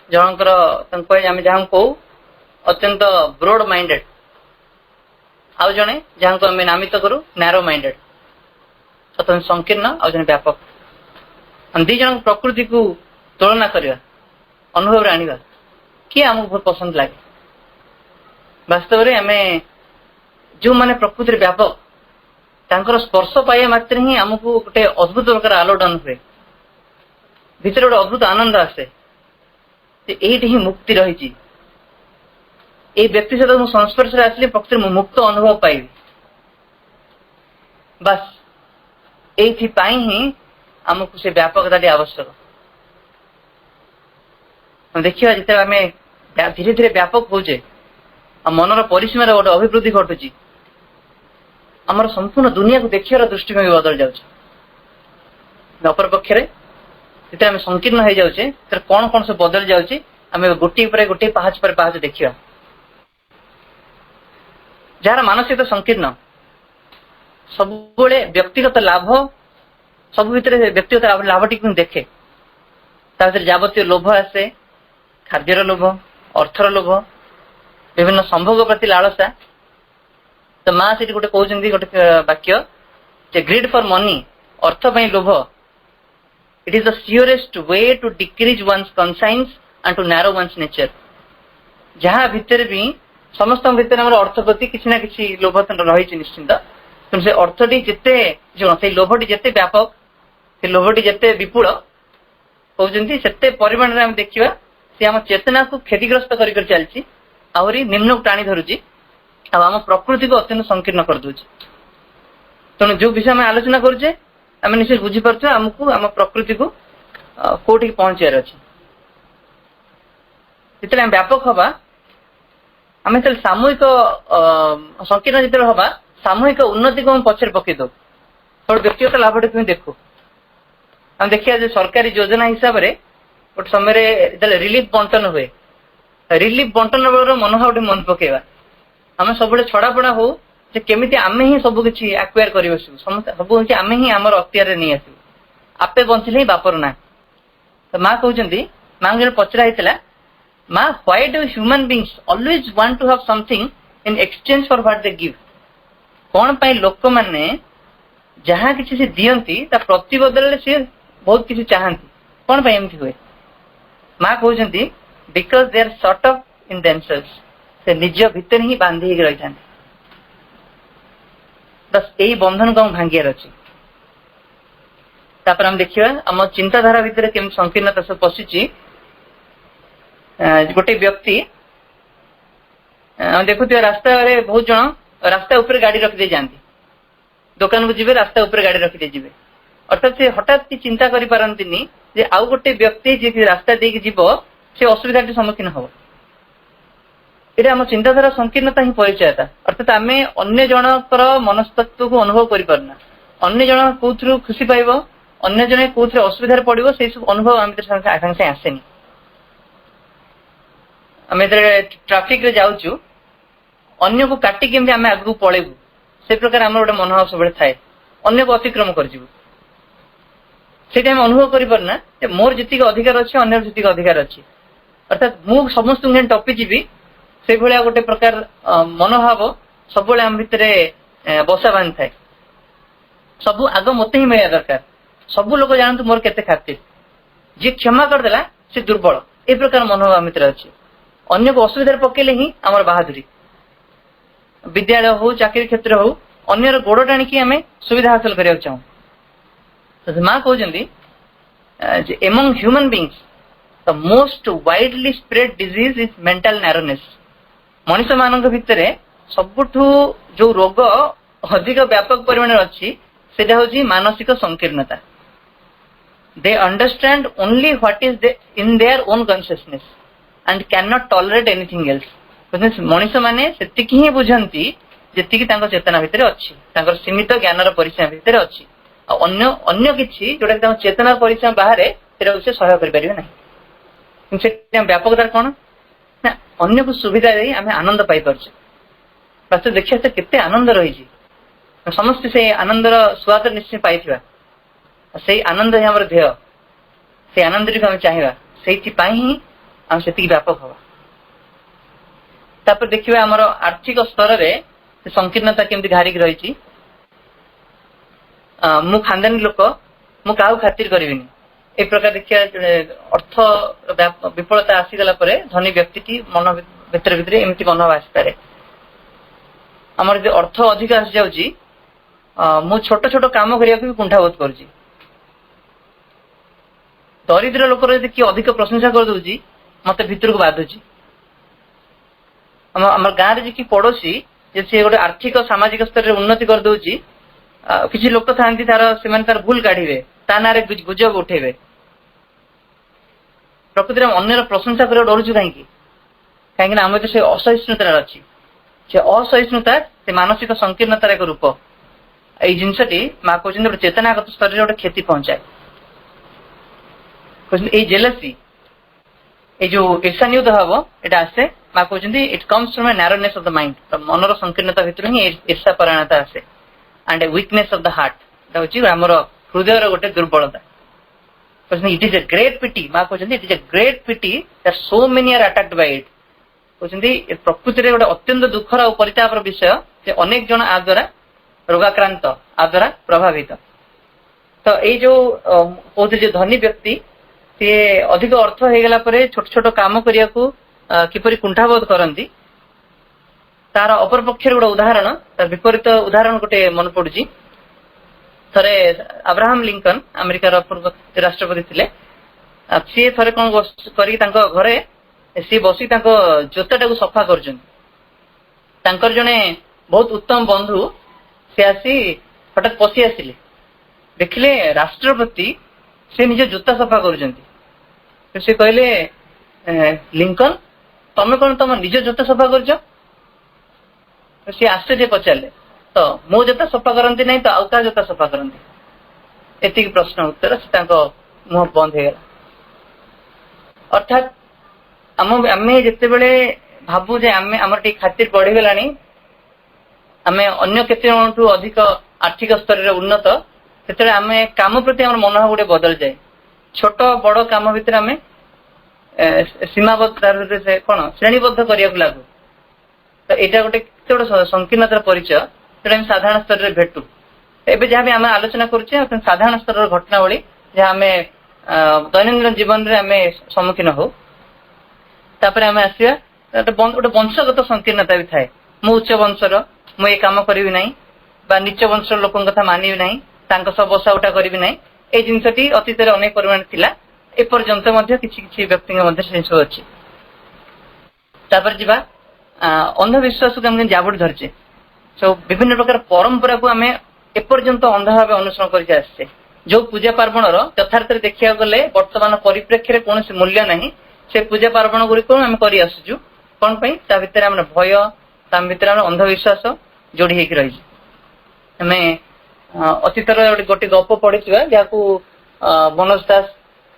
ଜଣଙ୍କର ତାଙ୍କୁ ଆମେ ଯାହାଙ୍କୁ କହୁ ଅତ୍ୟନ୍ତ ବ୍ରୋଡ ମାଇଣ୍ଡେଡ, ଆଉ ଜଣେ ଯାହାଙ୍କୁ ଆମେ ନାମିତ କରୁ ନ୍ୟାରୋ ମାଇଣ୍ଡେଡ, ଅତ୍ୟନ୍ତ ସଂକୀର୍ଣ୍ଣ, ଆଉ ଜଣେ ବ୍ୟାପକ। ଆମେ ଦି ଜଣଙ୍କ ପ୍ରକୃତିକୁ ତୁଳନା କରିବା, ଅନୁଭବରେ ଆଣିବା, କିଏ ଆମକୁ ବହୁତ ପସନ୍ଦ ଲାଗେ। ବାସ୍ତବରେ ଆମେ ଯୋଉମାନେ ପ୍ରକୃତିରେ ବ୍ୟାପକ, ତାଙ୍କର ସ୍ପର୍ଶ ପାଇବା ମାତ୍ରେ ହିଁ ଆମକୁ ଗୋଟେ ଅଦ୍ଭୁତ ପ୍ରକାର ଆଲୋଡ଼ନ ହୁଏ, ଭିତରେ ଗୋଟେ ଅଦ୍ଭୁତ ଆନନ୍ଦ ଆସେ ଯେ ଏଇଠି ହିଁ ମୁକ୍ତି ରହିଛି। ଏଇ ବ୍ୟକ୍ତି ସହିତ ମୁଁ ସଂସ୍ପର୍ଶରେ ଆସିଲେ ପ୍ରକୃତିରେ ମୁଁ ମୁକ୍ତ ଅନୁଭବ ପାଇବି। ବାସ୍ ଏଇଥିପାଇଁ ହିଁ ଆମକୁ ସେ ବ୍ୟାପକତାଟି ଆବଶ୍ୟକ। ଦେଖିବା ଯେତେବେଳେ ଆମେ ଧୀରେ ଧୀରେ ବ୍ୟାପକ ହଉଛେ ଆଉ ମନର ପରିସୀମାରେ ଗୋଟେ ଅଭିବୃଦ୍ଧି ଘଟୁଛି, ଆମର ସମ୍ପୂର୍ଣ୍ଣ ଦୁନିଆକୁ ଦେଖିବାର ଦୃଷ୍ଟିଭଙ୍ଗୀ ବଦଳି ଯାଉଛି। ଅପରପକ୍ଷରେ ଯେତେବେଳେ ଆମେ ସଂକୀର୍ଣ୍ଣ ହେଇଯାଉଛେ, ସେତେବେଳେ କଣ କଣ ସବୁ ବଦଳି ଯାଉଛି ଆମେ ଗୋଟିଏ ପରେ ଗୋଟିଏ ପାହାଚ ପରେ ପାହାଚ ଦେଖିବା। ଯାହାର ମାନସିକତା ସଂକୀର୍ଣ୍ଣ, ସବୁବେଳେ ବ୍ୟକ୍ତିଗତ ଲାଭ, ସବୁ ଭିତରେ ବ୍ୟକ୍ତିଗତ ଲାଭଟିକୁ ଦେଖେ। ତା ଭିତରେ ଯାବତୀୟ ଲୋଭ ଆସେ, ଖାଦ୍ୟର ଲୋଭ, ଅର୍ଥର ଲୋଭ, ବିଭିନ୍ନ ସମ୍ଭୋଗ ପ୍ରତି ଲାଳସା। ତ ମା ସେଠି ଗୋଟେ କହୁଛନ୍ତି ଗୋଟେ ବାକ୍ୟ ଯେ ଗ୍ରିଡ୍ ଫର ମନି, ଅର୍ଥ ପାଇଁ ଲୋଭ, it is the surest way to decrease one's conscience and to narrow one's nature. ଯାହା ଭିତରେ ବି ସମସ୍ତଙ୍କ ଭିତରେ ଆମର ଅର୍ଥ ପ୍ରତି କିଛି ନା କିଛି ଲୋଭ ରହିଛି ନିଶ୍ଚିନ୍ତ, କିନ୍ତୁ ସେ ଅର୍ଥଟି ଯେତେ, ସେଇ ଲୋଭଟି ଯେତେ ବ୍ୟାପକ, ସେ ଲୋଭଟି ଯେତେ ବିପୁଳ, କହୁଛନ୍ତି ସେତେ ପରିମାଣରେ ଆମେ ଦେଖିବା ସେ ଆମ ଚେତନାକୁ କ୍ଷତିଗ୍ରସ୍ତ କରି ଚାଲିଛି, ଆହୁରି ନିମ୍ନକୁ ଟାଣି ଧରୁଛି, ଆଉ ଆମ ପ୍ରକୃତିକୁ ଅତ୍ୟନ୍ତ ସଂକୀର୍ଣ୍ଣ କରିଦଉଛି। ତେଣୁ ଯୋଉ ବିଷୟ ଆମେ ଆଲୋଚନା କରୁଛେ ଆମେ ନିଶ୍ଚୟ ବୁଝିପାରୁଥିବା ଆମକୁ ଆମ ପ୍ରକୃତିକୁ କୋଉଠିକି ପହଞ୍ଚିବାର ଅଛି। ଯେତେବେଳେ ଆମେ ବ୍ୟାପକ ହବା, ଆମେ ଯେତେବେଳେ ସାମୂହିକ ସଂକୀର୍ଣ୍ଣ ଯେତେବେଳେ ହବା, ସାମୂହିକ ଉନ୍ନତିକୁ ଆମେ ପଛରେ ପକେଇ ଦଉ, ଗୋଟେ ବ୍ୟକ୍ତିଗତ ଲାଭଟିକୁ ହିଁ ଦେଖୁ। ଆମେ ଦେଖିବା ଯେ ସରକାରୀ ଯୋଜନା ହିସାବରେ ଗୋଟେ ସମୟରେ ଯେତେବେଳେ ରିଲିଫ ବଣ୍ଟନ ହୁଏ, ରିଲିଫ ବଣ୍ଟନ ବେଳର ମନୋଭାବଟି ମନେ ପକେଇବା। ଆମେ ସବୁବେଳେ ଛଡାପଡା ହଉ ଯେ କେମିତି ଆମେ ହିଁ ସବୁ କିଛି ଆକ୍ୱାର କରି ବସିବୁ, ସମସ୍ତେ ସବୁ କିଛି ଆମେ ହିଁ ଆମର ଅକ୍ତିଆରରେ ନେଇ ଆସିବୁ, ଆପେ ବଞ୍ଚିଲେ ହିଁ ବାପର ନାଁ। ତ ମା କହୁଛନ୍ତି, ମାଙ୍କୁ ଯେତେବେଳେ ପଚରା ହେଇଥିଲା, ମା why do human beings always want to have something in exchange for what they give? କଣ ପାଇଁ ଲୋକମାନେ ଯାହା କିଛି ସେ ଦିଅନ୍ତି ତା ପ୍ରତିବଦଳରେ ସେ ବହୁତ କିଛି ଚାହାନ୍ତି, କଣ ପାଇଁ ଏମିତି ହୁଏ? ମା କହୁଛନ୍ତି because they are sort of in themselves, ସେ ନିଜ ଭିତରେ ହିଁ ବାନ୍ଧି ହେଇକି ରହିଥାନ୍ତି। ବସ୍ ଏଇ ବନ୍ଧନକୁ ଆମକୁ ଭାଙ୍ଗିବାର ଅଛି। ତାପରେ ଆମେ ଦେଖିବା ଆମ ଚିନ୍ତାଧାରା ଭିତରେ କେମିତି ସଂକୀର୍ଣ୍ଣତା ସବୁ ପଶିଛି। ଗୋଟେ ବ୍ୟକ୍ତି ଆମେ ଦେଖୁଥିବା ରାସ୍ତାରେ ବହୁତ ଜଣ ରାସ୍ତା ଉପରେ ଗାଡି ରଖିଦେଇ ଯାଆନ୍ତି, ଦୋକାନକୁ ଯିବେ ରାସ୍ତା ଉପରେ ଗାଡି ରଖିଦେଇ ଯିବେ। ଅର୍ଥାତ୍ ସେ ହଠାତ୍ କି ଚିନ୍ତା କରିପାରନ୍ତିନି ଯେ ଆଉ ଗୋଟେ ବ୍ୟକ୍ତି ଯିଏ ରାସ୍ତା ଦେଇକି ଯିବ ସେ ଅସୁବିଧାଟି ସମ୍ମୁଖୀନ ହବ। এটা ଆମ ଚିନ୍ତାଧାରା ସଂକୀର୍ଣ୍ଣତା ହିଁ ପରିଚୟତା। ଅର୍ଥାତ୍ ଆମେ ଅନ୍ୟ ଜଣଙ୍କର ମନସ୍ତତ୍ୱକୁ ଅନୁଭବ କରିପାରୁନା। ଅନ୍ୟ ଜଣ କୋଉଥିରୁ ଖୁସି ପାଇବ, ଅନ୍ୟ ଜଣେ କୋଉଥିରେ ଅସୁବିଧାରେ ପଡିବ, ସେଇ ସବୁ ଅନୁଭବ ଆମ ଭିତରେ ସାଙ୍ଗେ ସାଙ୍ଗେ ଆସେନି। ଆମେ ଯେତେବେଳେ ଟ୍ରାଫିକରେ ଯାଉଛୁ, ଅନ୍ୟକୁ କାଟି କେମିତି ଆମେ ଆଗକୁ ପଳେଇବୁ, ସେ ପ୍ରକାର ଆମର ଗୋଟେ ମନୋଭାବ ସବୁବେଳେ ଥାଏ। ଅନ୍ୟକୁ ଅତିକ୍ରମ କରିଯିବୁ, ସେଇଟା ଆମେ ଅନୁଭବ କରିପାରୁନା ଯେ ମୋର ଯେତିକି ଅଧିକାର ଅଛି ଅନ୍ୟର ଯେତିକି ଅଧିକାର ଅଛି। ଅର୍ଥାତ୍ ମୁଁ ସମସ୍ତଙ୍କୁ ଯେମିତି ଟପିଯିବି, ସେଇଭଳିଆ ଗୋଟେ ପ୍ରକାର ମନୋଭାବ ସବୁବେଳେ ଆମ ଭିତରେ ବସା ବାନ୍ଧିଥାଏ। ସବୁ ଆଗ ମତେ ହିଁ ମିଳିବା ଦରକାର, ସବୁ ଲୋକ ଜାଣନ୍ତୁ ମୋର କେତେ ଖାତିର, ଯିଏ କ୍ଷମା କରିଦେଲା ସେ ଦୁର୍ବଳ, ଏ ପ୍ରକାର ମନୋଭାବ ଆମ ଭିତରେ ଅଛି। ଅନ୍ୟକୁ ଅସୁବିଧାରେ ପକେଇଲେ ହିଁ ଆମର ବାହାଦୁରୀ। ବିଦ୍ୟାଳୟ ହଉ, ଚାକିରୀ କ୍ଷେତ୍ର ହଉ, ଅନ୍ୟର ଗୋଡ ଟାଣିକି ଆମେ ସୁବିଧା ହାସଲ କରିବାକୁ ଚାହୁଁ। ମା କହୁଛନ୍ତି ଯେ among human beings the most widely spread disease is mental narrowness। ମଣିଷ ମାନଙ୍କ ଭିତରେ ସବୁଠୁ ଯୋଉ ରୋଗ ଅଧିକ ବ୍ୟାପକ ପରିମାଣରେ ଅଛି ସେଟା ହଉଛି ମାନସିକ ସଂକୀର୍ଣ୍ଣତା। they understand only what is in their own consciousness and cannot tolerate anything else। ମଣିଷ ମାନେ ସେତିକି ହିଁ ବୁଝନ୍ତି ଯେତିକି ତାଙ୍କ ଚେତନା ଭିତରେ ଅଛି, ତାଙ୍କର ସୀମିତ ଜ୍ଞାନର ପରିସୀମା ଭିତରେ ଅଛି। ଆଉ ଅନ୍ୟ କିଛି ଯୋଉଟା ତାଙ୍କ ଚେତନାର ପରିସୀମା ବାହାରେ ସେଟାକୁ ସେ ସହ୍ୟ କରିପାରିବେ ନାହିଁ। କିନ୍ତୁ ସେଟା ବ୍ୟାପକତା କଣ ନା, ଅନ୍ୟକୁ ସୁବିଧା ଦେଇ ଆମେ ଆନନ୍ଦ ପାଇପାରୁଛେ। ବାସ୍ତବ ଦେଖିବା ସେ କେତେ ଆନନ୍ଦ ରହିଛି, ସମସ୍ତେ ସେଇ ଆନନ୍ଦର ସ୍ୱାଦ ନିଶ୍ଚୟ ପାଇଥିବା। ସେଇ ଆନନ୍ଦ ହିଁ ଆମର ଧ୍ୟେୟ, ସେଇ ଆନନ୍ଦଟିକୁ ଆମେ ଚାହିଁବା, ସେଇଥିପାଇଁ ହିଁ ଆମେ ସେତିକି ବ୍ୟାପକ ହବା। ତାପରେ ଦେଖିବା ଆମର ଆର୍ଥିକ ସ୍ତରରେ ସେ ସଂକୀର୍ଣ୍ଣତା କେମିତି ଘାରିକି ରହିଛି। ମୁଁ ଖାନଦାନୀ ଲୋକ, ମୁଁ କାହାକୁ ଖାତିର କରିବିନି, ଏ ପ୍ରକାର ଦେଖିବା। ଅର୍ଥ ବିଫଳତା ଆସିଗଲା ପରେ ଧନୀ ବ୍ୟକ୍ତିଟି ମନ ଭିତରେ ଭିତରେ ଏମିତି ମନୋଭାବ ଆସିପାରେ। ଆମର ଯଦି ଅର୍ଥ ଅଧିକ ଆସିଯାଉଛି, ମୁଁ ଛୋଟ ଛୋଟ କାମ କରିବାକୁ ବି କୁଣ୍ଠାବୋଧ କରୁଛି। ଦରିଦ୍ର ଲୋକର ଯଦି କିଏ ଅଧିକ ପ୍ରଶଂସା କରିଦଉଛି, ମତେ ଭିତରକୁ ବାଧୁଛି। ଆମର ଗାଁରେ ଯେ କି ପଡୋଶୀ, ଯେ ସିଏ ଗୋଟେ ଆର୍ଥିକ ସାମାଜିକ ସ୍ତରରେ ଉନ୍ନତି କରିଦଉଛି, କିଛି ଲୋକ ଥାନ୍ତି ସେମାନେ ତାର ଭୁଲ କାଢିବେ, ତା ନାଁରେ ଗୁଜବ ଉଠେଇବେ। ପ୍ରକୃତିରେ ଅନ୍ୟର ପ୍ରଶଂସା କରିବାକୁ ଡରୁଛୁ କାହିଁକି? କାହିଁକି ନା ଆମେ ତ ସେ ଅସହିଷ୍ଣୁତାରେ ଅଛି। ସେ ଅସହିଷ୍ଣୁତା ସେ ମାନସିକ ସଂକୀର୍ଣ୍ଣତାର ଏକ ରୂପ। ଏଇ ଜିନିଷଟି ମା କହୁଛନ୍ତି ଗୋଟେ ଚେତନାଗତ ସ୍ତରରେ ଗୋଟେ କ୍ଷତି ପହଞ୍ଚାଏ। ଏଇ ଜେଲସି, ଏଇ ଯୋଉ ଈର୍ଷାନ୍ୟୁତ ଭାବ ଏଟା ଆସେ, ମା କହୁଛନ୍ତି it comes from a narrowness of the mind. ମନର ସଂକୀର୍ଣ୍ଣତା ଭିତରୁ ହିଁ ଈର୍ଷା ପରାୟଣତା ଆସେ। and a weakness of the heart, এটা হচ্ছে ଆମର ହୃଦୟର ଗୋଟେ ଦୁର୍ବଳତା। it is a great pity, ମା କହୁଛନ୍ତି it is a great pity that so many are attacked by it। କହୁଛନ୍ତି ପ୍ରକୃତିରେ ଗୋଟେ ଅତ୍ୟନ୍ତ ଦୁଃଖର ଆଉ ପରିତାପର ବିଷୟ ଯେ ଅନେକ ଜଣ ଆ ଦ୍ୱାରା ରୋଗାକ୍ରାନ୍ତ, ଆ ଦ୍ୱାରା ପ୍ରଭାବିତ। ତ ଏଇ ଯୋଉ କହୁଥିଲେ ଯେ ଧନୀ ବ୍ୟକ୍ତି ସିଏ ଅଧିକ ଅର୍ଥ ହେଇଗଲା ପରେ ଛୋଟ ଛୋଟ କାମ କରିବାକୁ କିପରି କୁଣ୍ଠାବୋଧ କରନ୍ତି, ତାର ଅପର ପକ୍ଷରେ ଗୋଟେ ଉଦାହରଣ, ତାର ବିପରୀତ ଉଦାହରଣ ଗୋଟେ ମନେ ପଡୁଛି। ଥରେ ଆବ୍ରାହମ ଲିଙ୍କନ, ଆମେରିକାର ପୂର୍ବ ରାଷ୍ଟ୍ରପତି ଥିଲେ, ସିଏ ଥରେ କଣ କରିକି ତାଙ୍କ ଘରେ ସିଏ ବସିକି ତାଙ୍କ ଜୋତାଟାକୁ ସଫା କରୁଛନ୍ତି। ତାଙ୍କର ଜଣେ ବହୁତ ଉତ୍ତମ ବନ୍ଧୁ ସେ ଆସି ହଠାତ୍ ପଶି ଆସିଲେ, ଦେଖିଲେ ରାଷ୍ଟ୍ରପତି ସେ ନିଜ ଜୋତା ସଫା କରୁଛନ୍ତି। ସେ କହିଲେ, ଲିଙ୍କନ ତମେ କଣ ତମ ନିଜ ଜୋତା ସଫା କରୁଛ? ସିଏ ଆଶ୍ଚର୍ଯ୍ୟ ପଚାରିଲେ, ତ ମୋ ଜୋତା ସଫା କରନ୍ତି ନାହିଁ ତ ଆଉ କାହା ଜୋତା ସଫା କରନ୍ତି? ଏତିକି ପ୍ରଶ୍ନ ଉତ୍ତର, ସେ ତାଙ୍କ ମୁହଁ ବନ୍ଦ ହେଇଗଲା। ଅର୍ଥାତ୍ ଆମେ ଯେତେବେଳେ ଭାବୁ ଯେ ଆମର ଟିକେ ଖାତିର ବଢିଗଲାଣି, ଆମେ ଅନ୍ୟ କେତେ ଜଣଠୁ ଅଧିକ ଆର୍ଥିକ ସ୍ତରରେ ଉନ୍ନତ, ସେତେବେଳେ ଆମେ କାମ ପ୍ରତି ଆମର ମନୋଭାବ ଗୋଟେ ବଦଳିଯାଏ। ଛୋଟ ବଡ କାମ ଭିତରେ ଆମେ ସୀମାବଦ୍ଧ କଣ ଶ୍ରେଣୀବଦ୍ଧ କରିବାକୁ ଲାଗୁ। ତ ଏଇଟା ଗୋଟେ କେତେ ଗୋଟେ ସଂକୀର୍ଣ୍ଣତାର ପରିଚୟ, ଯୋଉଟା ଆମେ ସାଧାରଣ ସ୍ତରରେ ଭେଟୁ। ଏବେ ଯାହା ବି ଆମେ ଆଲୋଚନା କରୁଛେ ସାଧାରଣ ସ୍ତରର ଘଟଣାବଳୀ, ଯାହା ଆମେ ଦୈନନ୍ଦିନ ଜୀବନରେ ଆମେ ସମ୍ମୁଖୀନ ହଉ। ତାପରେ ଆମେ ଆସିବା ଗୋଟେ ବଂଶଗତ ସଂକୀର୍ଣ୍ଣତା ବି ଥାଏ। ମୁଁ ଉଚ୍ଚ ବଂଶର, ମୁଁ ଏ କାମ କରିବି ନାହିଁ, ବା ନିଚ ବଂଶର ଲୋକଙ୍କ କଥା ମାନିବି ନାହିଁ, ତାଙ୍କ ସହ ବସା ଉଠା କରିବି ନାହିଁ। ଏଇ ଜିନିଷଟି ଅତୀତରେ ଅନେକ ପରିମାଣରେ ଥିଲା, ଏପର୍ଯ୍ୟନ୍ତ ମଧ୍ୟ କିଛି କିଛି ବ୍ୟକ୍ତିଙ୍କ ମଧ୍ୟରେ ସେ ଜିନିଷ ଅଛି। ତାପରେ ଯିବା ଅନ୍ଧବିଶ୍ୱାସକୁ ଆମେ ଜାବୁଡି ଧରିଛେ। ସବୁ ବିଭିନ୍ନ ପ୍ରକାର ପରମ୍ପରାକୁ ଆମେ ଏପର୍ଯ୍ୟନ୍ତ ଅନ୍ଧ ଭାବେ ଅନୁସରଣ କରିକି ଆସିଛେ। ଯୋଉ ପୂଜା ପାର୍ବଣର ଯଥାର୍ଥରେ ଦେଖିବାକୁ ଗଲେ ବର୍ତ୍ତମାନ ପରିପ୍ରେକ୍ଷୀରେ କୌଣସି ମୂଲ୍ୟ ନାହିଁ, ସେ ପୂଜା ପାର୍ବଣ ଗୁଡିକୁ ଆମେ କରି ଆସୁଛୁ। कौन पाई ता भितर हमर भय ता भितर हमर अंधविश्वास जोड़ी हेकि रही हमें अतीतर गोटे गप पढ़िथिबा जाकू मनोज दास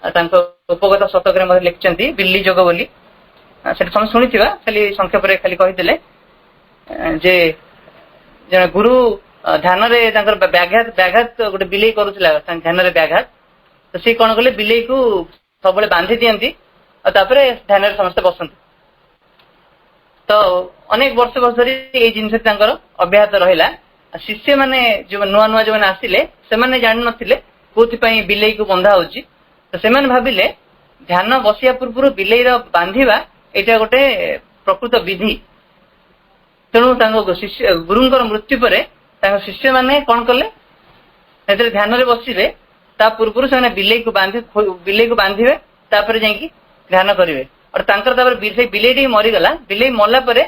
तांको उपगत शतक रे लिखिचंती बिल्ली जोग बोली से सम सुनिथिबा खाली संक्षेप रे खाली कहिदेले जे जने गुरु ध्यान रे तांकर व्याघात गोटे बिलेई करूथिला ध्यान रे व्याघात तो से कोन कले बिलेई को सबले बांधी दियंती और तापरे ध्यान रे समस्त बसंती तो अनेक वर्ष धरी ये जिनस अव्याहत रहा शिष्य माने जो नुआ नुआ जो आसिले से माने जान नथिले कोथि बिलेई को बंधा होची तो से माने भाबिले ध्यान बसिया पूर्व बिलेई रो बांधिबा एटा गोटे प्रकृत विधि तेणु शिष्य गुरुंकर मृत्यु पर शिष्य माने कौन कले ध्यान रे बसिबे ता पूर्व से बिलेई को बांधिबे तापर जाई ध्यान करिवे और तांकर तापर से बिलेई मरीगला बिलेई मरला परे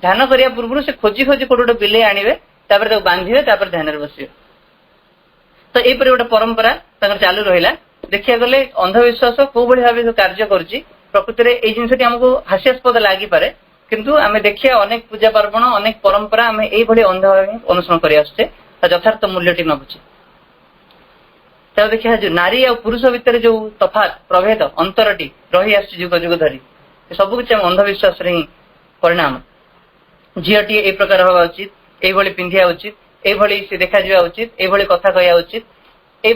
ध्यान करिया पूर्व से खोजी खोजी कोटे बिलेई आनिबे तापर ताको बांधिबे तापर ध्यान रे बसिबे तो ए परे गोटे परंपरा तांकर चालू रहिला देखिया गले अंधविश्वास को बळी भाबे कार्य करछि प्रकृति रे ए जिंसटी हमको हास्यास्पद लागि पारे किंतु आमे देखिया अनेक पूजा पार्वण अनेक परंपरा आमे एई भली अंध भाबे अनुसरण करि आछे यथार्थ मूल्यटी न बुझी तो देखिए जो नारी और पुरुष भितर जो तफात प्रभेद अंतरटी रही आस जुग जुग धरी सब किसी अंधविश्वास रे ही परिणाम झीटी ए प्रकार हवा उचित ये पिंधिया उचित ये से देखा जावा उचित ये कथा कहया उचित ये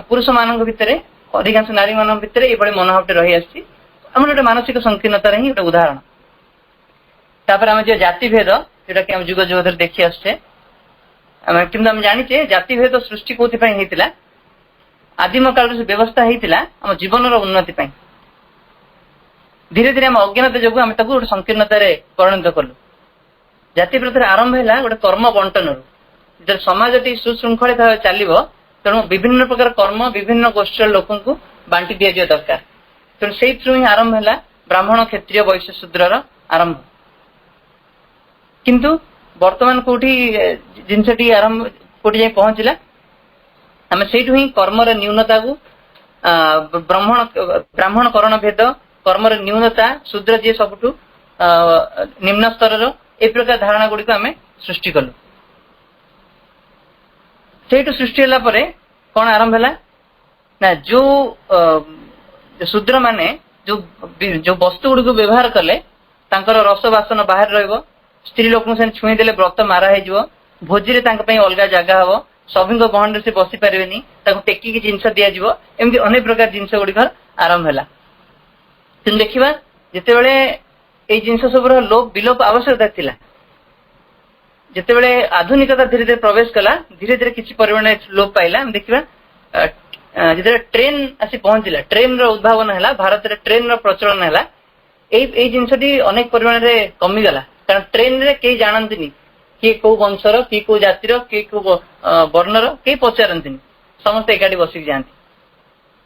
पुरुष मान भितर अधिकांश नारी मान भितर ये मनोभाव रही आसी गोटे मानसिक संकीर्णतार ही गोटे उदाहरण तापर आम जो जातिभेद जोटा कि जुग जुग धरी देखी आसचे किंतु आम जाचे जातिभेद सृष्टि कौन होता आदिम काल से व्यवस्था होता आम जीवन उन्नति धीरे धीरे आम अज्ञानता जो आम गोटे संकीर्णतार परिणत कलु जाति प्रथा आरंभ है गोटे कर्म बंटन जो समाज सुशृंखलित भाव चलो तेणु विभिन्न प्रकार कर्म विभिन्न गोष्ठी लोक बांटी दि जावा दरकार तेणु से ही आरंभ है ब्राह्मण क्षत्रिय वैश्य शूद्रर आरंभ किंतु वर्तमान कोठी जिनसटी आरंभ कोठी जाई पहुंचला आम से ही कर्मर न्यूनता को ब्राह्मण करण भेद कर्मर न्यूनता शूद्र जी सबुठु निम्न स्तर ए प्रकार धारणा गुड़िक आम सृष्टि कलु से सृष्टि होला परे कौन आरंभ है ना जो शूद्र माने जो वस्तु गुड़ी व्यवहार कले तांकर रस बासन बाहर रहिबो स्त्री लोक छुई देले व्रत मारा हो भोजी रे अलग जगह हम सभी गहन से बसी पारे टेकिकी जिनस दिज्व एमती अनेक प्रकार जिनस गुड़िक आरंभ है तेणु देखा जितेबले ये जिनस सब लोप विलोप आवश्यकता थिला जितेबले आधुनिकता धीरे धीरे प्रवेश कला धीरे धीरे किसी परिमाण लोप पाइला देखा जिते ट्रेन आसी पहुंचला ट्रेन उद्भावन है भारत में ट्रेन प्रचलन है जिनसटी अनेक परिमाण में कमीगला कारण ट्रेन रे कई जानती किए कौ वंशर किए कौ जातिर किए कौ वर्णर कई पचारती समस्त एकाठी बसिक जाती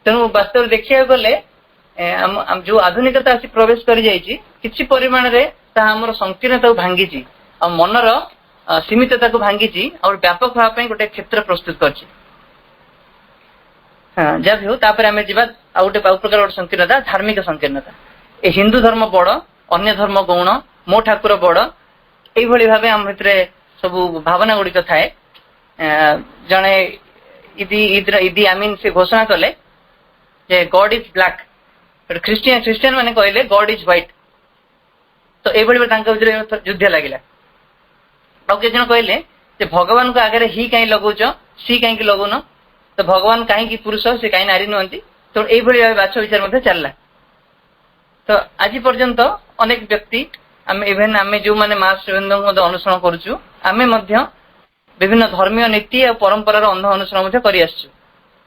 तेणु वास्तव देखा गले जो आधुनिकता आसी प्रवेश कर किसी परिमाण में आम संकीर्णता भांगी मनर सीमितता को भांगी और व्यापक भाव गोटे क्षेत्र प्रस्तुत कर जहाँ भी हो तापर आम जा गोटे प्रकार गोटे संकीर्णता धार्मिक संकीर्णता ए हिंदू धर्म बड़ अन्य धर्म गौण मो ठाकुर बड़ यही भाव आम भर सब भावना गुड़िक थाए जड़े इदी आमीन से घोषणा कले जे गॉड इज ब्लैक ख्रिस्टियन माने कहले गॉड इज व्हाइट तो ये युद्ध लगे आउ के जन कहले भगवान को आगे ही कहीं लगौच सी कहीं लगौन तो भगवान कहीं पुरुष से कहीं नारी नुहति तो ये बाछ विचार चलला तो आज पर्यंत अनेक व्यक्ति इवेन आम जो मैंने मास अनुसरण करुचु आम विभिन्न धर्मीय नीति और परंपरार अंध अनुसरण कर